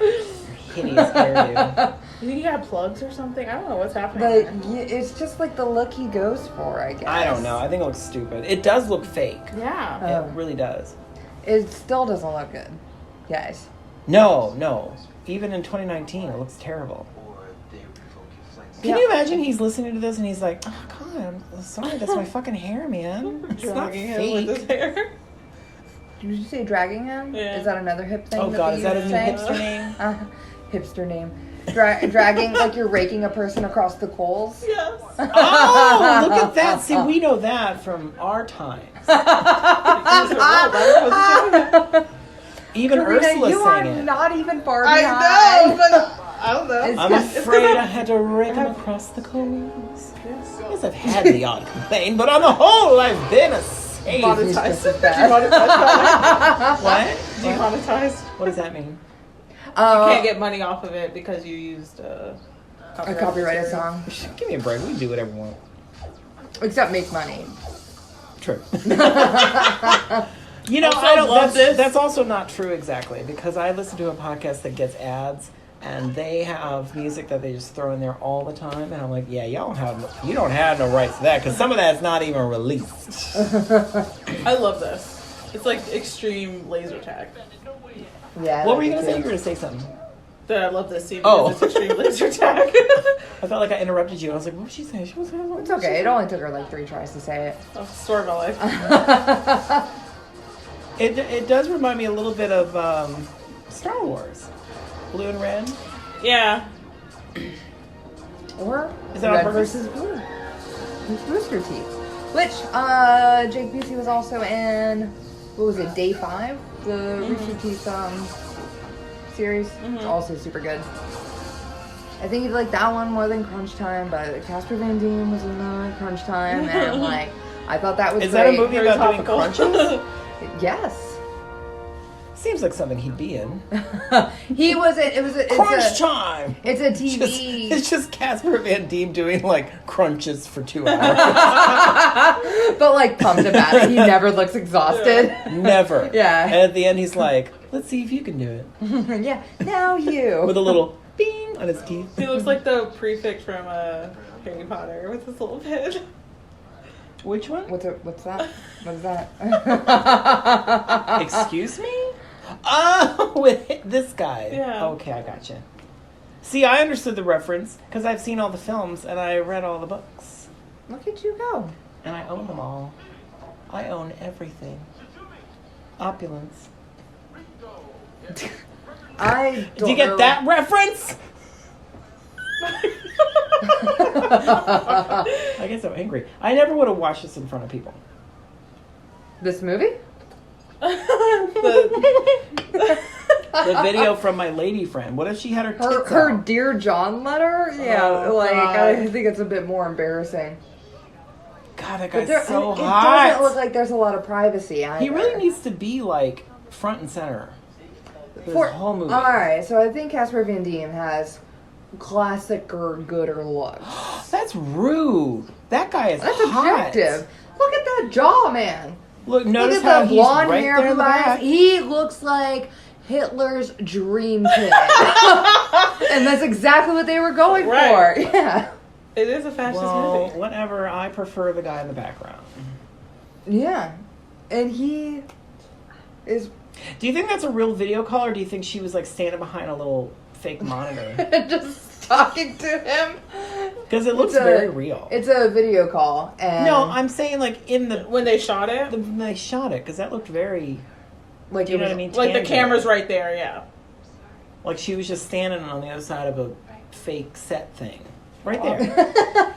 hideous hairdo. You think he had plugs or something? I don't know what's happening. But it's just like the look he goes for, I guess. I don't know. I think it looks stupid. It does look fake. Yeah. It really does. It still doesn't look good, guys. No. Even in 2019, it looks terrible. Can Yeah. you imagine he's listening to this and he's like, oh, God, I'm sorry, that's my fucking hair, man. It's not Dragging him with his fake. hair. Did you say dragging him? Yeah. Is that another hip thing? Oh, God, they is that a use new to say? hipster name? Hipster name. Dragging, like you're raking a person across the coals? Yes. Oh, look at that. See, we know that from our times. Even Karina, Ursula you sang are it. not even far I behind. know, but I don't know. It's I'm It's afraid I had to rake him across the coals. Yes. Yes, I've had the odd complaint, but on the whole, I've been a saint. Monetized. just as bad. Demonetized. What? Demonetized. What does that mean? You can't get money off of it because you used a copyrighted song. Give me a break. We can do whatever we want. Except make money. True. You know, Also I don't. love this. That's also not true exactly because I listen to a podcast that gets ads, and they have music that they just throw in there all the time, and I'm like, yeah, you don't have no rights to that because some of that's not even released. I love this. It's like extreme laser tag. Yeah. What were you gonna say? You were gonna say something. That I love this scene Oh. because it's extreme laser tag. I felt like I interrupted you. I was like, what was she saying? She was saying. It's okay. It only took her like 3 tries to say it. Oh, story of my life. It does remind me a little bit of Star Wars, Blue and Red. Yeah. Or Is that on Red purpose? versus Blue. With Rooster Teeth. Which Jake Busey was also in. What was it? Day 5, the Rooster Teeth series. It's also super good. I think you'd like that one more than Crunch Time, but Casper Van Dien was in Crunch Time, and like I thought that was Is great. that a movie Very about doing topical. crunches? Yes. Seems like something he'd be in. He was in. It's Crunch a time. it's a TV. It's just Casper Van Dien doing like crunches for 2 hours. But like pumped about it. He never looks exhausted. Never. Yeah. And at the end, he's like, "Let's see if you can do it." Yeah. Now you. With a little bing on his teeth. He looks like the prefect from Harry Potter with his little head. Which one? What's that? What is that? Excuse me? Oh, with this guy. Yeah. Okay, I gotcha. See, I understood the reference because I've seen all the films and I read all the books. Look at you go. And I own them all. I own everything. Opulence. I don't Did you get know. that reference? I get so angry. I never would have watched this in front of people. This movie? The video from my lady friend. What if she had her tits Her out? Dear John letter? Yeah, Oh, like God. I think it's a bit more embarrassing. God, that But guy's so it hot. doesn't look like there's a lot of privacy either. He really needs to be like front and center. For For this whole movie. All right, so I think Casper Van Dien has classicer, gooder looks. That's rude. That guy is That's hot. objective. Look at that jaw, man. Look, Look notice at how the he's blonde right hair, there in blue the eyes. back. He looks like Hitler's dream kid. And that's exactly what they were going Right. for. Yeah. It is a fascist Well, movie. whatever. I prefer the guy in the background. Yeah. And he is Do you think that's a real video call, or do you think she was like standing behind a little fake monitor? just talking to him. Because it looks It's a- very real. It's a video call. And No, I'm saying like in the When they shot it, when they shot it, because that looked very Like Do you it know was, what I mean? Like the Tangible. camera's right there, yeah. Like she was just standing on the other side of a fake set thing. Right there.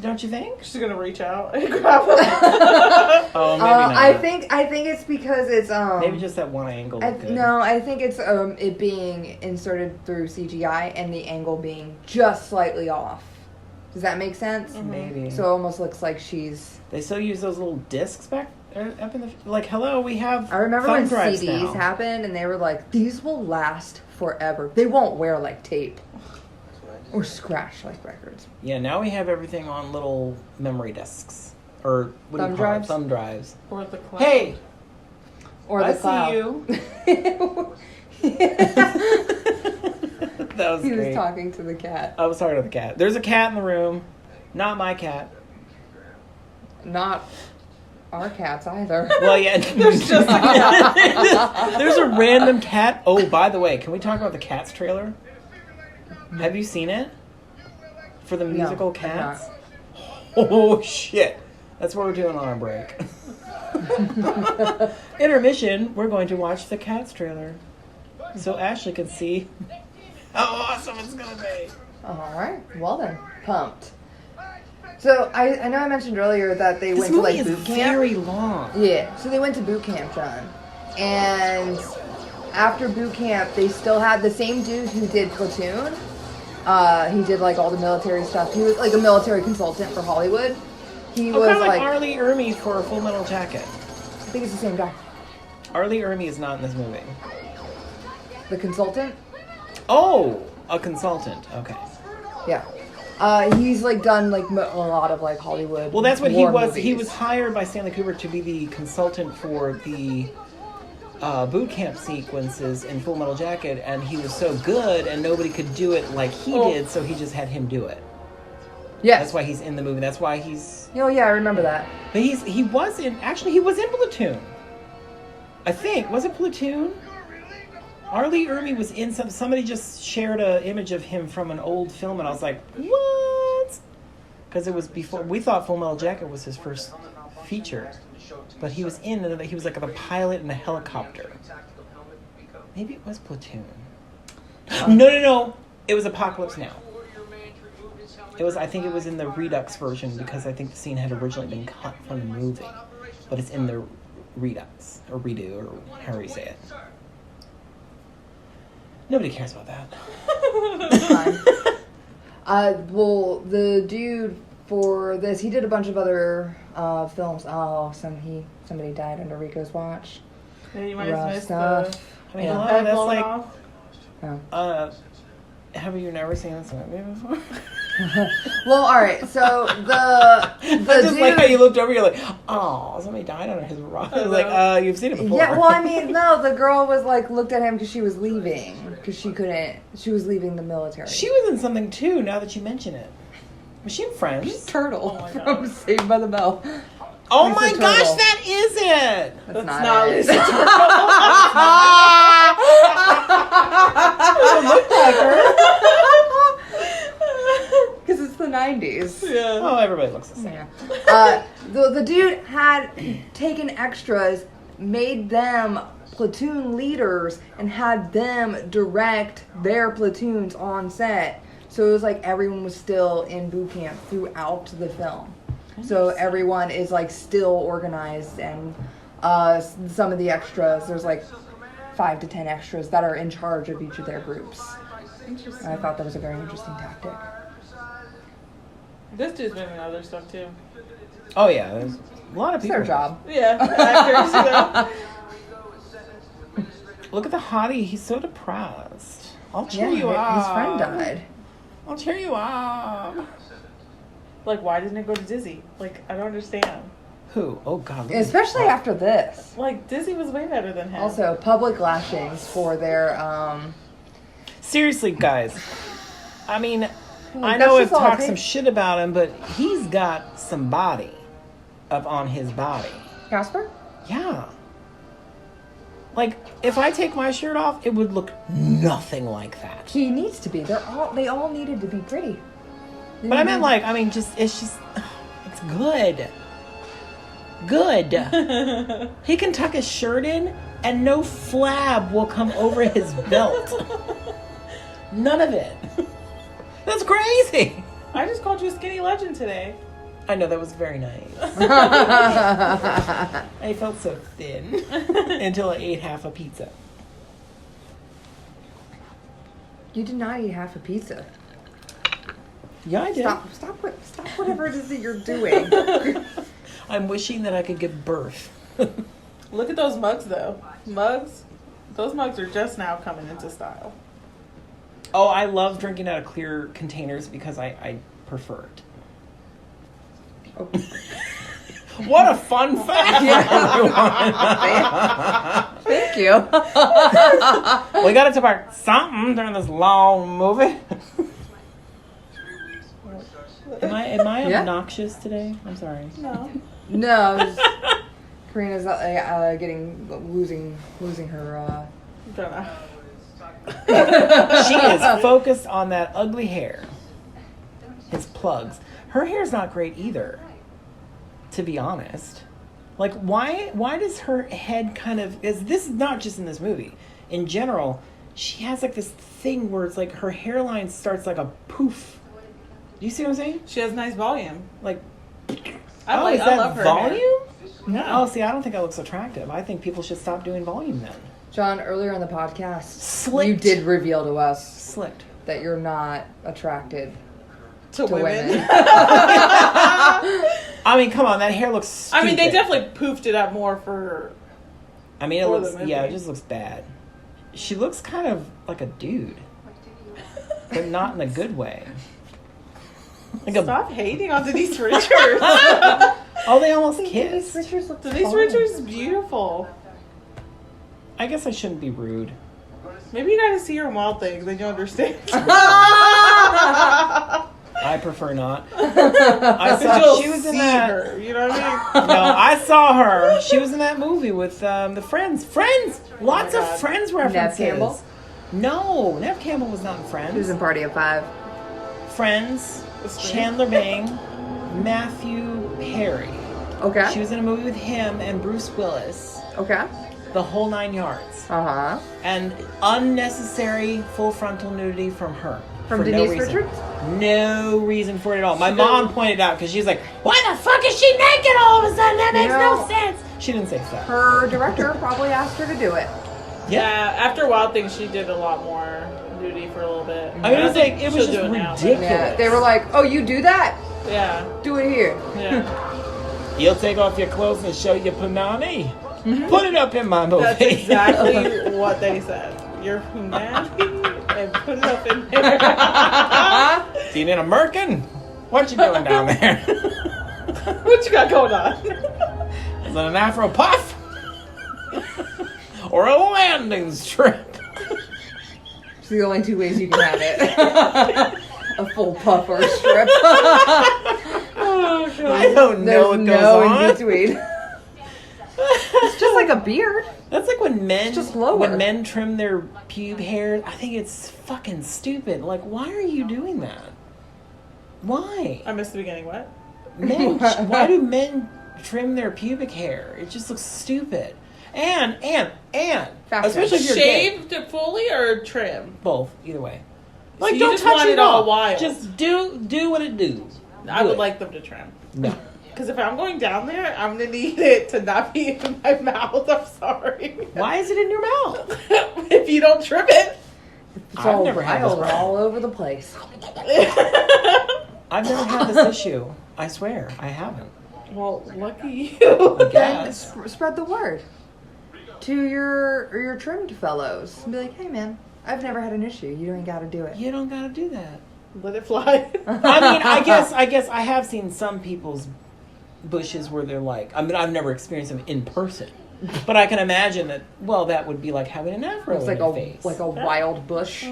Don't you think? She's gonna reach out and grab him. Oh, maybe not. I think it's because it's Maybe just that one angle. looked good. No, I think it's it being inserted through CGI and the angle being just slightly off. Does that make sense? Maybe. So it almost looks like she's. They still use those little discs back up in the like. Hello, we have. I remember thumb when drives CDs now. happened and they were like, these will last forever. They won't wear like tape or scratch like records. Yeah, now we have everything on little memory discs or what do Thumb you call drives? it? Thumb drives. Or the cloud. Hey, Or the I cloud. see you. That was He great. was talking to the cat. I was talking to the cat. There's a cat in the room. Not my cat. Not our cats either. Well, yeah. There's just a cat. There's a random cat. Oh, by the way, can we talk about the Cats trailer? Have you seen it? For the musical I've Cats? Oh, shit. That's what we're doing on our break. Intermission, we're going to watch the Cats trailer. So Ashley can see how awesome it's going to be. All right. Well then, pumped. So I know I mentioned earlier that they This went to movie like is boot camp. very long. Yeah. So they went to boot camp, John. And after boot camp, they still had the same dude who did Platoon. He did like all the military stuff. He was like a military consultant for Hollywood. He Oh, was kind of like like Arlie Ermy for Full Metal Jacket. I think it's the same guy. Arlie Ermy is not in this movie. The consultant. Oh, a consultant. Okay. Yeah. He's like done like a lot of like Hollywood. Well, that's what he war was. He movies. was hired by Stanley Kubrick to be the consultant for the boot camp sequences in Full Metal Jacket, and he was so good, and nobody could do it like he did, so he just had him do it. Yes. That's why he's in the movie. That's why he's. Oh yeah, I remember that. But he was in. Actually, he was in Platoon. I think was it Platoon? Arlie Ermy was in some. Somebody just shared an image of him from an old film, and I was like, what? Because it was before we thought Full Metal Jacket was his first feature, but he was in. He was like a pilot in a helicopter. Maybe it was Platoon. No. It was Apocalypse Now. It was. I think it was in the Redux version because I think the scene had originally been cut from the movie, but it's in the Redux or redo or however you say it. Nobody cares about that. It's fine. Well, the dude for this, he did a bunch of other films. Oh, somebody died under Rico's watch. Yeah, you might have Rough missed stuff. the I mean, Yeah. hello, head that's blown like. off. Oh. Have you never seen this movie before? Well, all right. So the I just dude, like how you looked over. You're like, oh, somebody died under his rock. I was like, you've seen it before. yeah. Well, I mean, no. The girl was like looked at him because she was leaving because she couldn't. She was leaving the military. She was in something too. Now that you mention it, was she in Friends? Turtle Oh my from God. Saved by the Bell. Oh Lisa my Turtle. gosh, that is it. That's Not not it. Lisa Looked like her. Because it's the 90s. Yeah. Oh, everybody looks the same. Yeah. The dude had taken extras, made them platoon leaders, and had them direct their platoons on set. So it was like everyone was still in boot camp throughout the film. So everyone is like still organized, and some of the extras, there's like 5 to 10 extras that are in charge of each of their groups. Interesting. And I thought that was a very interesting tactic. This dude's been in other stuff too. Oh yeah, there's a lot of It's people. their job. Yeah, actors, you know. Look at the hottie. He's so depressed. I'll cheer Yeah, you up. his friend died. I'll cheer you up. Like, why didn't it go to Dizzy? Like, I don't understand. Who? Oh God. look at Especially this. after this. Like, Dizzy was way better than him. Also, public lashings for their, Seriously, guys. I mean, I that's know I've just all it talked some takes. shit about him, but he's got some body up on his body. Casper? Yeah. Like, if I take my shirt off, it would look nothing like that. He needs to be. They all needed to be pretty. But I meant like, it's just, it's good. Good. He can tuck his shirt in, and no flab will come over his belt. None of it. That's crazy. I just called you a skinny legend today. I know, that was very nice. I felt so thin until I ate half a pizza. You did not eat half a pizza. Yeah, I did. Stop whatever it is that you're doing. I'm wishing that I could give birth. Look at those mugs, though. Those mugs are just now coming into style. Oh, I love drinking out of clear containers because I prefer it. Oh. What a fun fact! Thank you. We got to talk about something during this long movie. Am I Yeah. obnoxious today? I'm sorry. No. No, Karina's losing her. Don't know. She is focused on that ugly hair. His plugs. Her hair's not great either, to be honest. Like, why does her head kind of... This is not just in this movie. In general, she has like this thing where it's like her hairline starts like a poof. Do you see what I'm saying? She has nice volume. Like... I is that love her volume? hair. Yeah. Oh, see, I don't think that looks attractive. I think people should stop doing volume then. John, earlier in the podcast, Slicked. you did reveal to us Slicked. that you're not attracted To to women. women. I mean, come on, that hair looks stupid. I mean, they definitely poofed it up more for... I mean, it for looks... the movie. Yeah, it just looks bad. She looks kind of like a dude. But not in a good way. Like Stop hating on Denise Richards. Oh, they almost Denise kissed. Richards looks Denise fine. Richards is beautiful. I guess I shouldn't be rude. Maybe you gotta see her in Wild Things, then you understand. I prefer not. I saw You'll she was in see that. her, you know what I mean? No, I saw her. She was in that movie with the Friends. Friends. Lots Oh my of God. Friends references. Campbell? No, Nev Campbell was not in She was Friends. in Party of Five. Friends. That's me. Chandler Bing, Matthew Perry. Okay. She was in a movie with him and Bruce Willis. Okay. The whole 9 yards. Uh-huh. And unnecessary full frontal nudity from her. From for Denise no reason. Richards? No reason for it at all. My She mom didn't- pointed out because she's like, "Why the fuck is she naked all of a sudden? That makes No. no sense." She didn't say so. Her director probably asked her to do it. Yeah, after Wild Things, she did a lot more nudity for a little bit. I mean, don't it's like think it was she'll just do it now. ridiculous. Yeah. They were like, "Oh, you do that? Yeah, Do it here." yeah. You'll take off your clothes and show your punani. Put it up in my movie. That's exactly what they said. You're humanity and put it up in there. Seen in a merkin? What you doing down there? What you got going on? Is it an Afro puff? Or a landing strip? It's the only two ways you can have it. A full puff or a strip. Oh, God. I don't know what There's goes no on. in between. It's just like a beard. That's like when men It's just lower. when men trim their pube hair. I think it's fucking stupid. Like, why are you doing that? Why? I missed the beginning. What? Men, why do men trim their pubic hair? It just looks stupid. And Fashion. especially if you're gay. Shaved it fully or trim? Both, either way. So Like, you don't just touch want it it at all all. wild. Just do what it do. I Do would it. like them to trim. No. Because if I'm going down there, I'm gonna need it to not be in my mouth. I'm sorry. Why is it in your mouth? If you don't trim it. It's I've all never had this wild problem. all over the place. I've never had this issue. I swear, I haven't. Well, lucky you. I guess. Spread the word to your trimmed fellows. And be like, "Hey, man, I've never had an issue. You ain't got to do it." You don't gotta do that. Let it fly. I mean, I guess I have seen some people's bushes where they're like, I mean, I've never experienced them in person, but I can imagine that. Well, that would be like having an afro It's in like your a face. like a wild bush.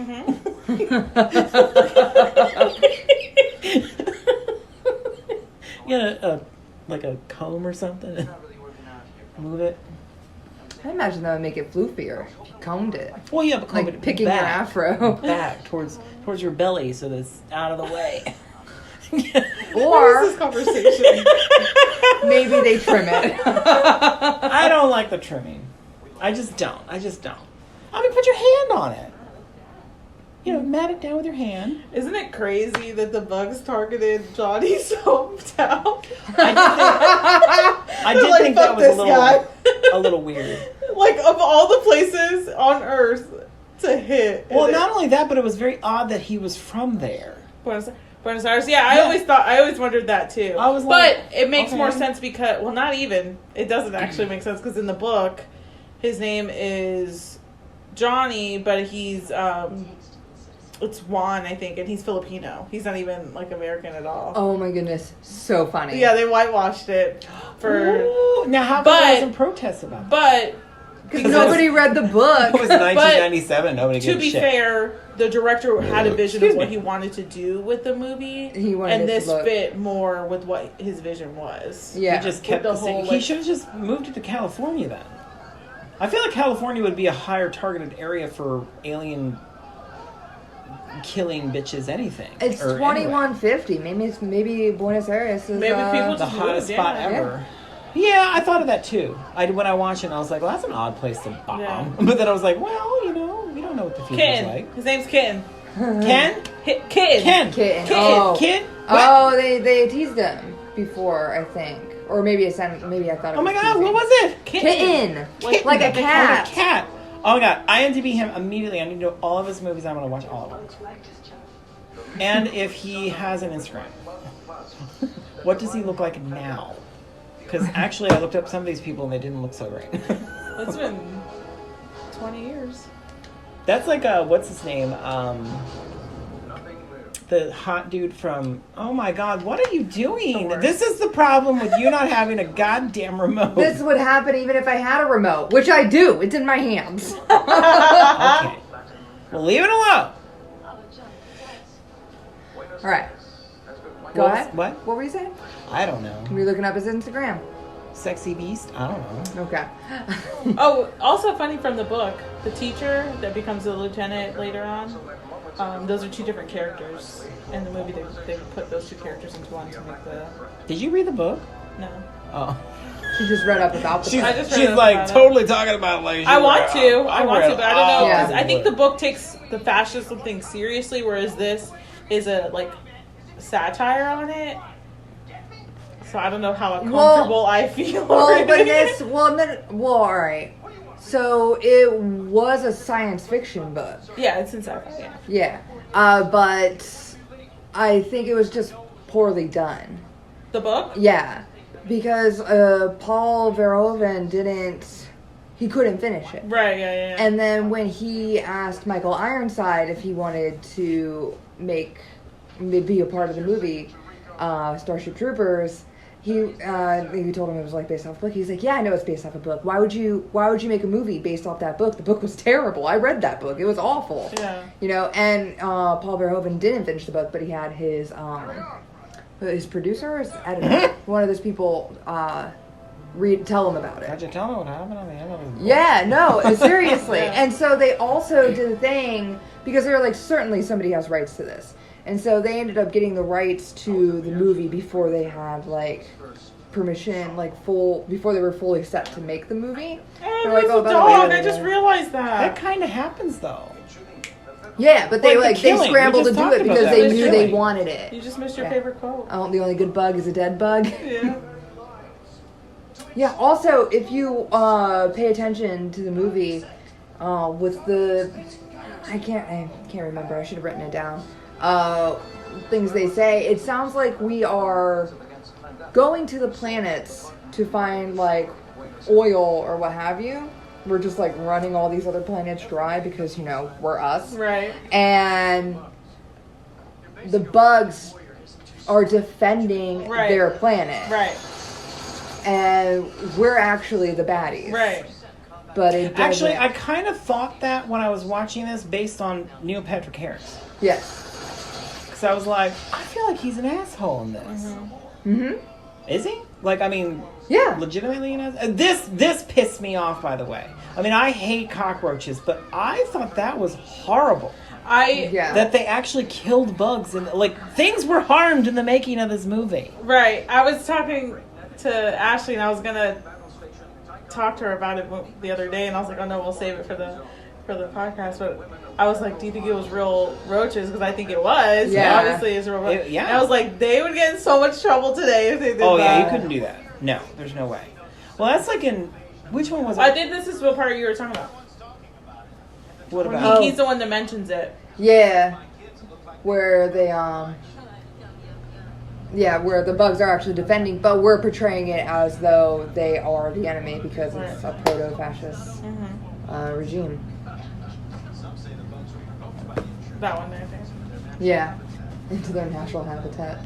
You know, like a comb or something. And move it. I imagine that would make it floofier if you combed it, Well, yeah, but comb like it picking back, your afro. back towards your belly, so that it's out of the way. What is this Or conversation? maybe they trim it. I don't like the trimming. I just don't. I mean, put your hand on it. You know, mat it down with your hand. Isn't it crazy that the bugs targeted Johnny's hometown? I did Like, think fuck that was this guy. a little weird. Like, of all the places on Earth to hit. Well, not only that, but it was very odd that he was from there. Buenos Aires. Yeah, I always wondered that too. I was like, but it makes okay. more sense because, well, not even. It doesn't actually make sense because in the book, his name is Johnny, but he's it's Juan, I think, and he's Filipino. He's not even like American at all. Oh my goodness, so funny. Yeah, they whitewashed it for. Ooh, now, how come there wasn't protests about that? But because nobody read the book. It was 1997. Nobody gave to a be shit. fair, the director had a vision Excuse of what me. he wanted to do with the movie, He wanted and it to this look- fit more with what his vision was. Yeah. He just kept the the same. whole, He like- should have just moved it to California then. I feel like California would be a higher targeted area for alien killing bitches anything. It's Or 2150. Maybe Buenos Aires is Maybe people anyway. The just hottest moved, spot yeah. ever. Yeah, I thought of that too. When I watched it, I was like, well, that's an odd place to bomb. Yeah. But then I was like, well, you know, we don't know what the future's Kitten. like. His name's Kitten. Ken? Kitten. Ken. Kitten. Kitten. Oh. Kid? Oh, they teased him before, I think, or maybe I thought. It Oh my was god, teasing. what was it? Kitten. Kitten. Like a Like cat. a cat. Oh my god, IMDb him immediately. I need to know all of his movies. I'm going to watch all of them. And if he has an Instagram. What does he look like now? Because actually, I looked up some of these people and they didn't look so great. It's been 20 years. That's like what's his name? The hot dude from. Oh my god, what are you doing? This is the problem with you not having a goddamn remote. This would happen even if I had a remote, which I do. It's in my hands. Okay. Well, leave it alone. All right. Go ahead. What? What were you saying? I don't know. We're looking up his Instagram. Sexy beast? I don't know. Okay. Oh, also funny from the book, the teacher that becomes a lieutenant later on, those are two different characters. In the movie, they put those two characters into one to make the... Did you read the book? No. Oh. She just read up about the She's, book. I just read she's up like about it. totally talking about like. I want to, but I don't know. Yeah. 'Cause I think the book takes the fascism thing seriously, whereas this is a, like, satire on it. So I don't know how uncomfortable I feel. Well, already. but this, all right. So it was a science fiction book. Yeah, it's in sci-fi, yeah. Yeah. But I think it was just poorly done. The book? Yeah. Because Paul Verhoeven he couldn't finish it. Right, yeah. And then when he asked Michael Ironside if he wanted to be a part of the movie, Starship Troopers, he told him it was like based off a book. He's like, yeah, I know it's based off a book. Why would you make a movie based off that book? The book was terrible. I read that book. It was awful. Yeah. You know, and Paul Verhoeven didn't finish the book, but he had his producer, his editor, one of those people tell him about it. How'd you tell me what happened on the end of his book? Yeah, no, seriously. Yeah. And so they also did a thing, because they were like, certainly somebody has rights to this. And so they ended up getting the rights to the movie before they had, like, permission, before they were fully set to make the movie. Oh, They're like, there's oh, a by the way, dog. I just realized That that. kind of happens though. Yeah, but they Like the killing. scrambled We to just do it talked about because that. they The knew they killing. wanted You it. just missed your Yeah. favorite quote. Oh, the only good bug is a dead bug. Yeah. Yeah, also, if you pay attention to the movie, with the... I can't remember. I should have written it down. Things they say, it sounds like we are going to the planets to find, like, oil or what have you. We're just, like, running all these other planets dry because, you know, we're us. Right. And the bugs are defending Right. their planet. Right. And we're actually the baddies. Right. But it doesn't. Actually, I kind of thought that when I was watching this based on Neil Patrick Harris. Yes. Because I was like, I feel like he's an asshole in this. Mm-hmm. Is he? Like, I mean, Yeah. legitimately an asshole? This pissed me off, by the way. I mean, I hate cockroaches, but I thought that was horrible. Yeah. That they actually killed bugs and, like, things were harmed in the making of this movie. Right. I was talking to Ashley and I was gonna talked to her about it the other day, and I was like, oh no, we'll save it for the podcast. But I was like, do you think it was real roaches? Because I think it was. Yeah. Obviously, it's real roaches. Yeah. And I was like, they would get in so much trouble today if they did Oh, that. yeah, you couldn't do that. No, there's no way. Well, that's like in... Which one was it? I think this is what part you were talking about. What When about... he's the one that mentions it. Yeah. Where they, yeah, where the bugs are actually defending, but we're portraying it as though they are the enemy because it's a proto-fascist regime. That one there, I think. Yeah. Into their natural habitat.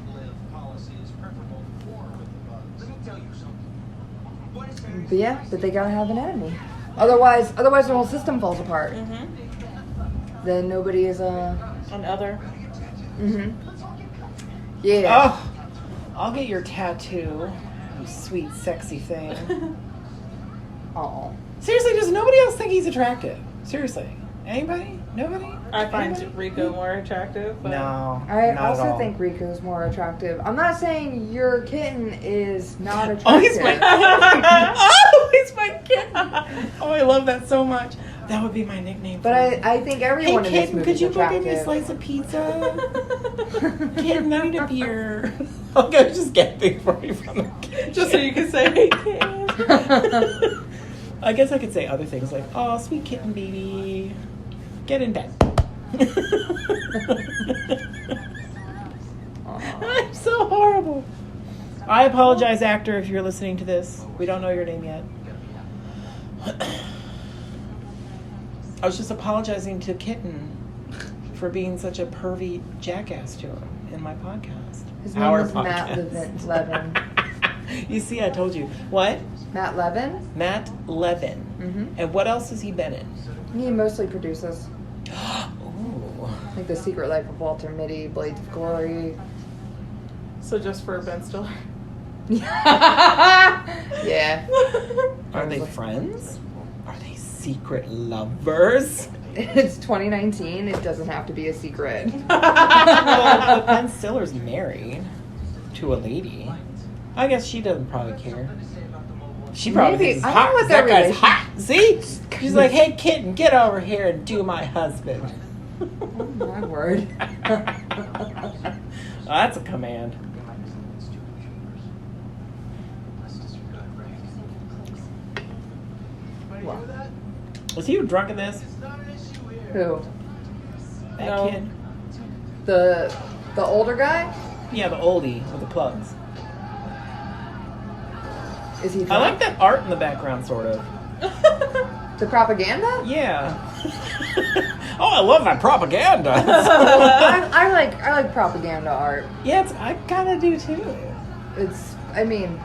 But yeah, but they gotta have an enemy. Otherwise the whole system falls apart. Then nobody is Another. Yeah. Oh, I'll get your tattoo, you sweet, sexy thing. Oh. Seriously, does nobody else think he's attractive? Seriously. Anybody? Nobody? I find Anybody? Rico more attractive. But No. I not at also all. think Rico's more attractive. I'm not saying your kitten is not attractive. Oh, he's my oh, he's my kitten. Oh, I love that so much. That would be my nickname. But I think everyone hey, in this kitten, movie could you is go get me a attractive. slice of pizza? Kitten, I need a beer. I'll go just get things for you from the kitchen. just so you can say, hey, kid. I guess I could say other things like, oh, sweet kitten baby, get in bed. I'm so horrible. I apologize, actor, if you're listening to this. We don't know your name yet. I was just apologizing to Kitten for being such a pervy jackass to him in my podcast. His name was Matt Levin. You see, I told you. What? Matt Levin? Matt Levin. And what else has he been in? He mostly produces. Ooh. Like The Secret Life of Walter Mitty, Blades of Glory. So just for Ben Stiller. Yeah. Are they friends? Are they secret lovers? It's 2019. It doesn't have to be a secret. Well, but Ben Stiller's married to a lady. I guess she doesn't probably care. She probably Maybe. thinks I he's don't know hot. what 'Cause their that guy's hot. See? She's like, hey, kitten, get over here and do my husband. Oh, my word. That's a command. Was he drunk in this? Who? That No. kid? The older guy? Yeah, the oldie with the plugs. Is he I drunk? like that art in the background, sort of. The propaganda? Yeah. Oh, I love that propaganda. I like propaganda art. Yeah, I kind of do too. I mean,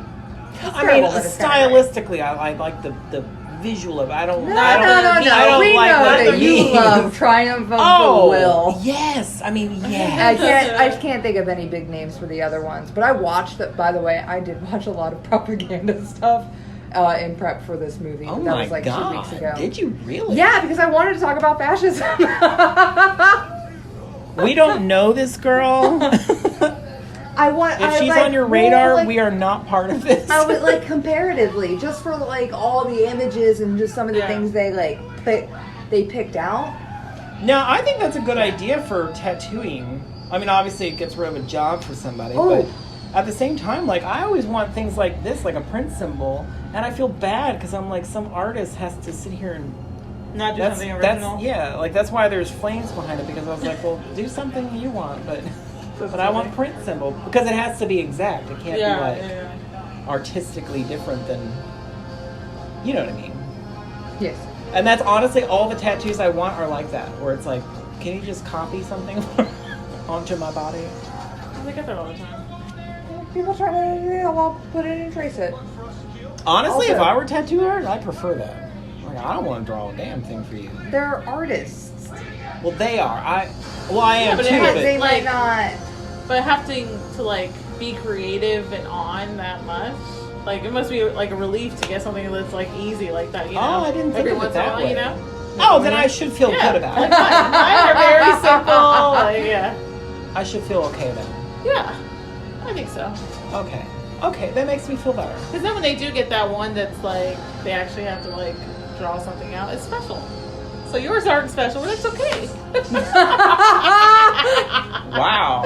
I mean, stylistically, I like the visual of it. I don't. No. I don't We like know what that it you means. love Triumph of Oh, the Will. yes. I mean, I yes. can't think of any big names for the other ones, but I watched that. By the way, I did watch a lot of propaganda stuff in prep for this movie. Oh that my was like god! 2 weeks ago. Did you really? Yeah, because I wanted to talk about fascism. We don't know this girl. If she's on your radar, we are not part of this. I would like comparatively, just for like all the images and just some of the things they picked out. No, I think that's a good idea for tattooing. I mean, obviously it gets rid of a job for somebody, but at the same time, like, I always want things like this, like a print symbol, and I feel bad because I'm like, some artist has to sit here and Not do something original. That's why there's flames behind it, because I was like, well, do something you want, but I want print symbol because it has to be exact. It can't be like artistically different than, you know what I mean? Yes. And that's honestly all the tattoos I want are like that, where it's like, can you just copy something onto my body? They get that all the time. People try to put it and trace it. Honestly, Also- if I were a tattoo artist, I'd prefer that. Like, I don't want to draw a damn thing for you. They're artists. Well, they are. I am but it too. has- But They might like- not. But having to like be creative and on that much, like it must be like a relief to get something that's like easy like that. You know, Oh, I didn't think every of it once in a that while, way. you know. Oh, then I should feel good about Like it. mine are very simple. Like, yeah, I should feel okay then. yeah, I think so. Okay. Okay, that makes me feel better. Because then when they do get that one that's like, they actually have to like draw something out, it's special. So yours aren't special, but it's okay. Wow.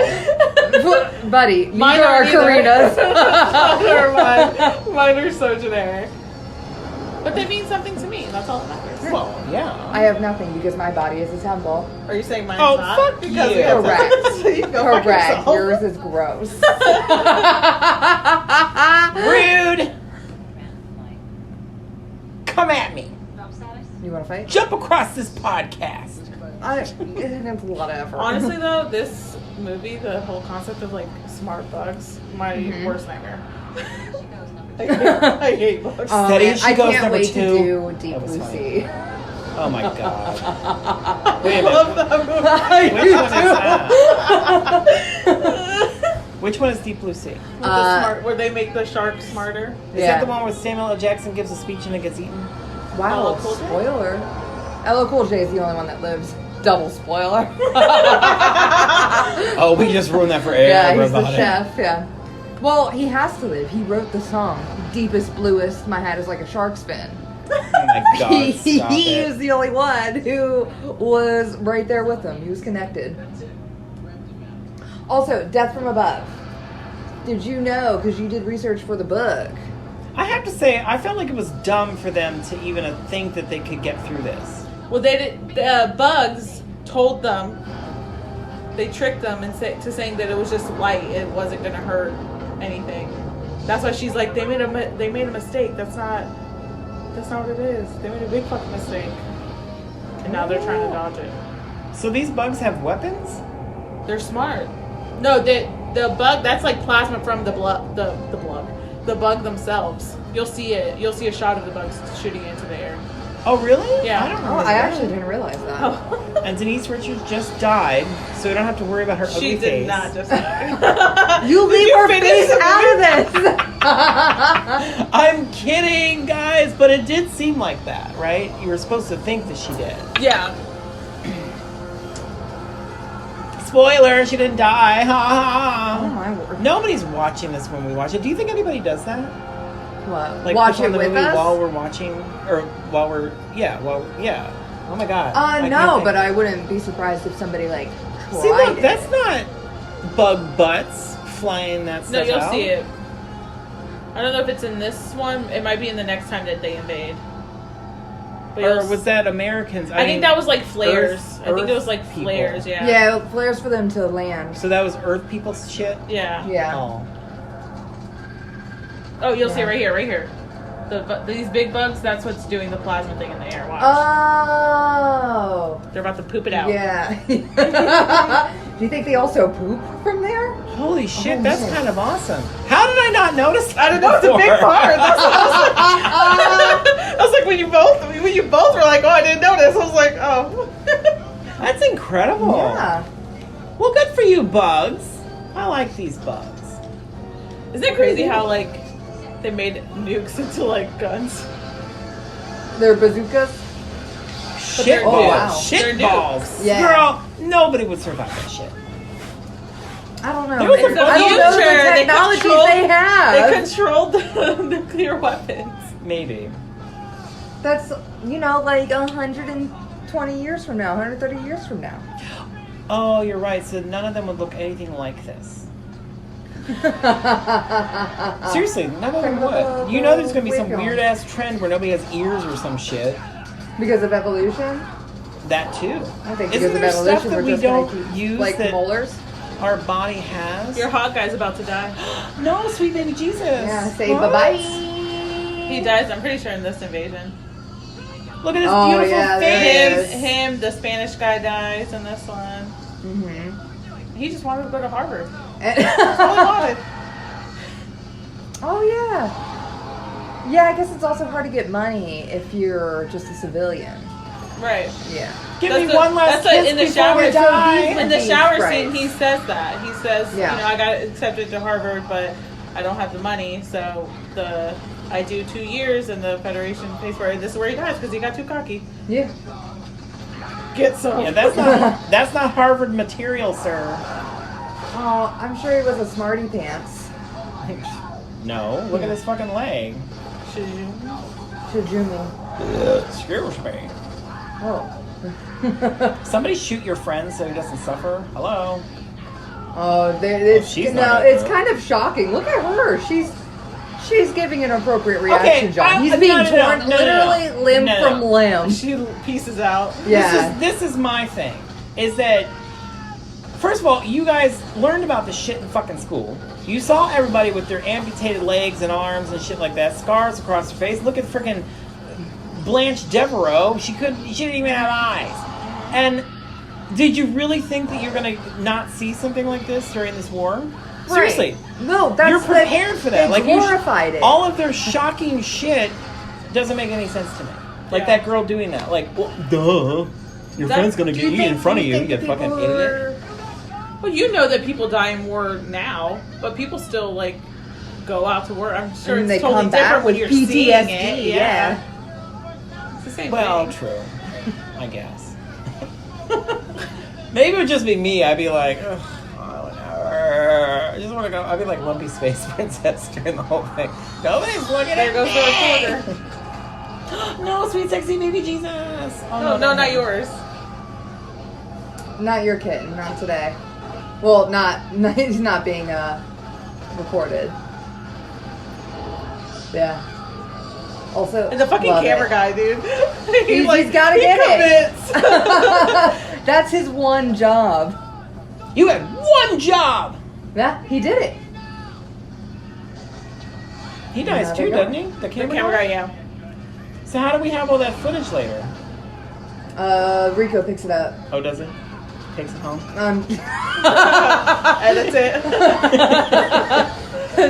Buddy, Mine neither are aren't either. Karina's. Never mind. Mine are so generic. But they mean something to me. That's all that matters. Well, yeah. I have nothing because my body is a temple. Are you saying mine's Oh, not? fuck Because you. we have Correct. so you go fuck Correct. yourself. Yours is gross. Rude. Come at me. You want to fight? Jump across this podcast. It's a lot of effort. Honestly, though, this movie, the whole concept of like smart bugs, my worst nightmare. I hate bugs. Steady as she I goes, can't number wait 2. to do Deep That was Blue funny. Sea. Oh my god. I Wait a love minute. that movie. Which one is that? Which one is Deep Blue Sea? With the smart, where they make the shark smarter. Is that the one where Samuel L. Jackson gives a speech and it gets eaten? Wow, LL Cool J? spoiler. LL Cool J is the only one that lives. Double spoiler. Oh, we just ruined that for Yeah, he's everybody. the chef, yeah. Well, he has to live. He wrote the song, Deepest, Bluest, My Hat is Like a Shark's Fin. Oh my god, stop he it. was the only one who was right there with him. He was connected. Also, Death from Above. Did you know, because you did research for the book, I have to say, I felt like it was dumb for them to even think that they could get through this. Well, they did. The bugs told them. They tricked them into saying that it was just light. It wasn't going to hurt anything. That's why she's like, they made a mistake. That's not what it is. They made a big fucking mistake. And now they're trying to dodge it. So these bugs have weapons? They're smart. No, the bug, that's like plasma from the bug themselves. You'll see it. You'll see a shot of the bugs shooting into the air. Oh, really? Yeah. I don't oh, remember I that. actually didn't realize that. Oh. And Denise Richards just died, so we don't have to worry about her ugly She face. did not just die. You leave you her finish face the out of this. I'm kidding, guys, but it did seem like that, right? You were supposed to think that she did. Yeah. Spoiler, she didn't die. Ha ha Oh ha. my word. Nobody's watching this when we watch it. Do you think anybody does that? What? Like Watch put on it the with movie us? while we're watching, or while we're yeah. Oh my god. I can't No, think. but I wouldn't be surprised if somebody like tried See, look, it. that's not bug butts flying that No, stuff you'll out. see it. I don't know if it's in this one. It might be in the next time that they invade. But Or you'll was that Americans? I think that was like flares. I think it was Earth like people. flares. Yeah. Yeah, flares for them to land. So that was Earth people's shit. Yeah. Yeah. Oh. Oh, you'll see Yeah. it right here. These big bugs. That's what's doing the plasma thing in the air. Watch. Oh. They're about to poop it out. Yeah. Do you think they also poop from there? Holy shit, Oh, that's man. kind of awesome. How did I not notice that? I don't know. It's a big before? part. That's what I was like. I was like, when you both were like, oh, I didn't notice. I was like, oh. That's incredible. Yeah. Well, good for you, bugs. I like these bugs. Isn't it crazy how like they made nukes into like guns? They're bazookas. Shit they're balls. nukes. Wow. Shit They're balls. nukes. Yeah. Girl, nobody would survive that shit. I don't know. There was a man. I don't know the future. They technology controlled- they have. They controlled the nuclear weapons. Maybe. That's, like 120 years from now, 130 years from now. Oh, you're right. So none of them would look anything like this. Seriously, none of them would. You know there's going to be some weird-ass trend where nobody has ears or some shit. Because of evolution? That too. I think Isn't because of there stuff evolution that we're we just don't gonna keep, use like that molars. our body has? Your hot guy's about to die. No, sweet baby Jesus. Yeah, say What? bye-bye. He dies, I'm pretty sure, in this invasion. Look at his Oh, beautiful yeah, there face. it is. Him, the Spanish guy dies in this one. Mm-hmm. He just wanted to go to Harvard. That's all he wanted. Oh, yeah. Yeah, I guess it's also hard to get money if you're just a civilian. Right. Yeah. Give That's me the- one last that's like kiss in the before shower we scene. die. In the Jesus shower Christ. scene, he says that. He says, Yeah. I got accepted to Harvard, but I don't have the money, so I do 2 years and the Federation pays for it. This is where he dies because he got too cocky. Yeah. Get some. Yeah, that's not Harvard material, sir. Oh, I'm sure he was a smarty pants. No, look at his fucking leg. Shijumi. Scares me. Oh. Somebody shoot your friend so he doesn't suffer. Hello. Oh, it's, she's no, not it's hurt. kind of shocking. Look at her. She's giving an appropriate reaction, John. He's no, being no, torn no, no, literally no. limb No, from no. limb. She pieces out. Yeah. This is my thing. Is that first of all, you guys learned about this shit in fucking school. You saw everybody with their amputated legs and arms and shit like that, scars across their face. Look at freaking Blanche Devereaux. She didn't even have eyes. And did you really think that you're gonna not see something like this during this war? Seriously. Right. No, that's You're prepared for that. They Like glorified it. all of their shocking shit doesn't make any sense to me. Like Yeah. that girl doing that. Like, well, duh. Your friend's gonna Do get you you in think- front of do you, think you the fucking people idiot. Well, you know that people die in war now, but people still like go out to work. I'm sure And it's they totally come different back when with you're PTSD. seeing it. Yeah. It's the same Well, thing. true. I guess. Maybe it would just be me. I'd be like, ugh, I just want to go. I'd be like Lumpy Space Princess during the whole thing. Nobody's looking There at goes me. the recorder. No, sweet sexy baby Jesus. Oh, No, not yours. Not your kitten, not today. Well, he's not being recorded. Yeah. Also, And the fucking love camera it. guy, dude. He's gotta get it. That's his one job. You had one job. Yeah, he did it. He dies Yeah, too, there you doesn't he? The The camera, camera guy, yeah. So how do we have all that footage later? Rico picks it up. Oh, does it? Takes it home. Edits it.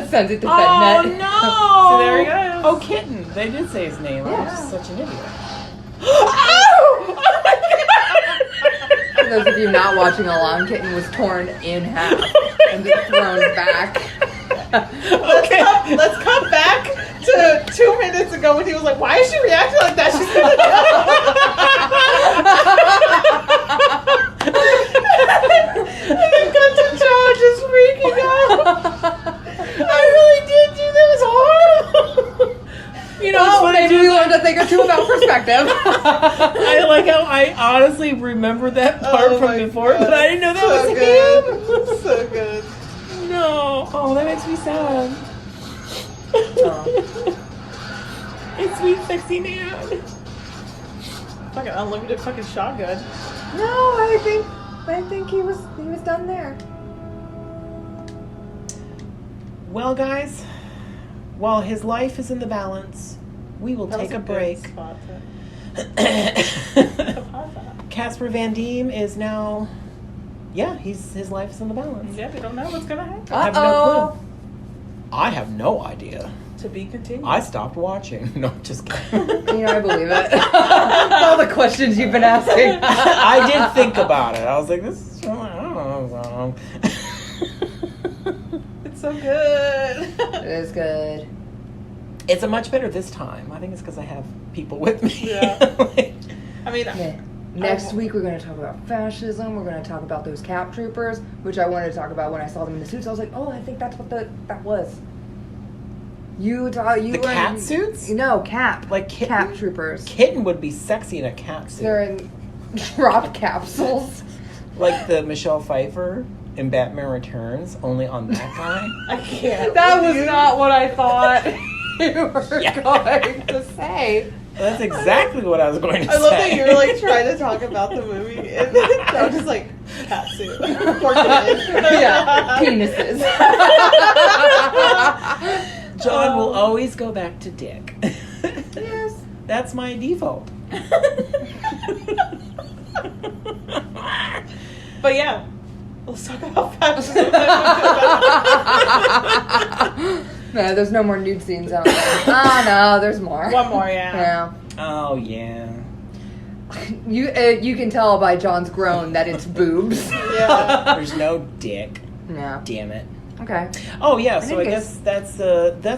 Sends it to Oh FedNet. no! So there he goes. Oh, Kitten. They did say his name. I'm Yeah. just such an idiot. For those of you not watching along, Kitten was torn in half and then thrown back. Okay. Let's come back to 2 minutes ago when he was like, why is she reacting like that? She's gonna and then cut to Joe just freaking out. I really did do that. It was horrible. You know, it's Oh, funny, maybe too, we learned a thing or two about perspective. I like how I honestly remember that part Oh from my before, God. but I didn't know that So was good. him. So good. No. Oh, that makes me sad. It's sweet, sexy man. Fucking unlimited fucking shotgun. No, I think he was done there. Well, guys, while his life is in the balance, we will That was take a good break. spot Casper Van Diem is now, his life is in the balance. Yeah, we don't know what's gonna happen. I have no clue. I have no idea. To be continued. I stopped watching. No, just kidding. I believe it. All the questions you've been asking. I did think about it. I was like, this is, I don't know. It's so good. It is good. It's a much better this time. I think it's because I have people with me. Yeah. I mean, Yeah. Next week we're going to talk about fascism. We're going to talk about those cap troopers, which I wanted to talk about when I saw them in the suits. I was like, oh, I think that's what that was. You The cat suits? No, cap. Like kitten? cap troopers. Kitten would be sexy in a cat suit. They're in drop capsules. Like the Michelle Pfeiffer in Batman Returns, only on that guy. I can't. That with was you. not what I thought you were Yeah. going to say. That's exactly what I was going to say. I love that you're like trying to talk about the movie and then I'm just like cat suit. Poor kid. Yeah, penises. John will always go back to Dick. Yes. That's my default. But yeah, let's talk about fashion. No, there's no more nude scenes out there. Oh no, there's more. One more, yeah. Yeah. Oh, yeah. You can tell by John's groan that it's boobs. Yeah. There's no dick. Yeah. Damn it. Okay. Oh, yeah, so I think guess that's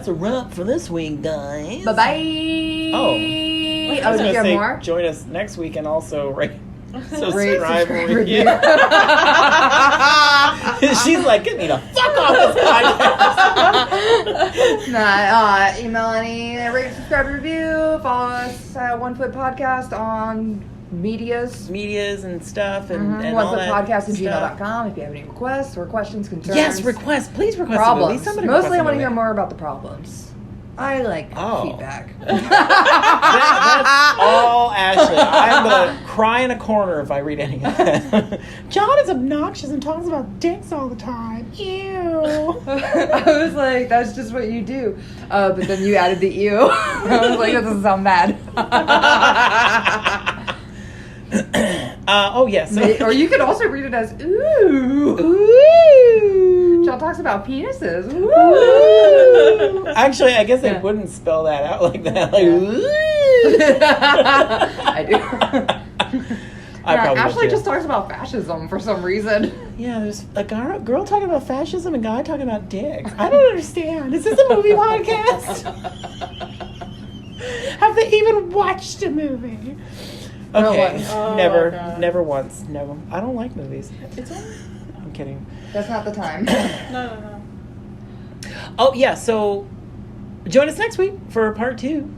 a wrap for this week, guys. Bye bye. Oh. I I was did going you to have say, more? join us next week and also rate, Rate, subscribe, subscribe, review. She's like, get me the fuck off this podcast. Email any rate, subscribe, review. Follow us at One Foot Podcast on medias. And stuff and One all Foot that Podcast at stuff. gmail.com if you have any requests or questions, concerns. Yes, request. Please request a problems. movie. Somebody Mostly request I a want to movie. hear more about the problems. I like feedback. That's all Ashley. I'm gonna cry in a corner if I read any of that. John is obnoxious and talks about dicks all the time. Ew. I was like, that's just what you do. But then you added the ew. I was like, that doesn't sound bad. Oh yes. Or you could also read it as ooh. Ooh. John talks about penises. Ooh. Actually, I guess Yeah. they wouldn't spell that out like that. Like, ooh. I do. I probably Ashley would, too. just talks about fascism for some reason. Yeah, there's a girl talking about fascism and a guy talking about dicks. I don't understand. Is this a movie podcast? Have they even watched a movie? No Okay, once. Oh, never, God. never once, never. I don't like movies. It's all... I'm kidding. That's not the time. No. Oh yeah, so join us next week for part 2.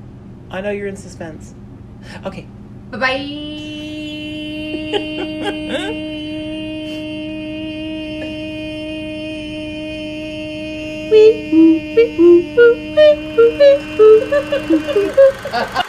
I know you're in suspense. Okay. Bye-bye.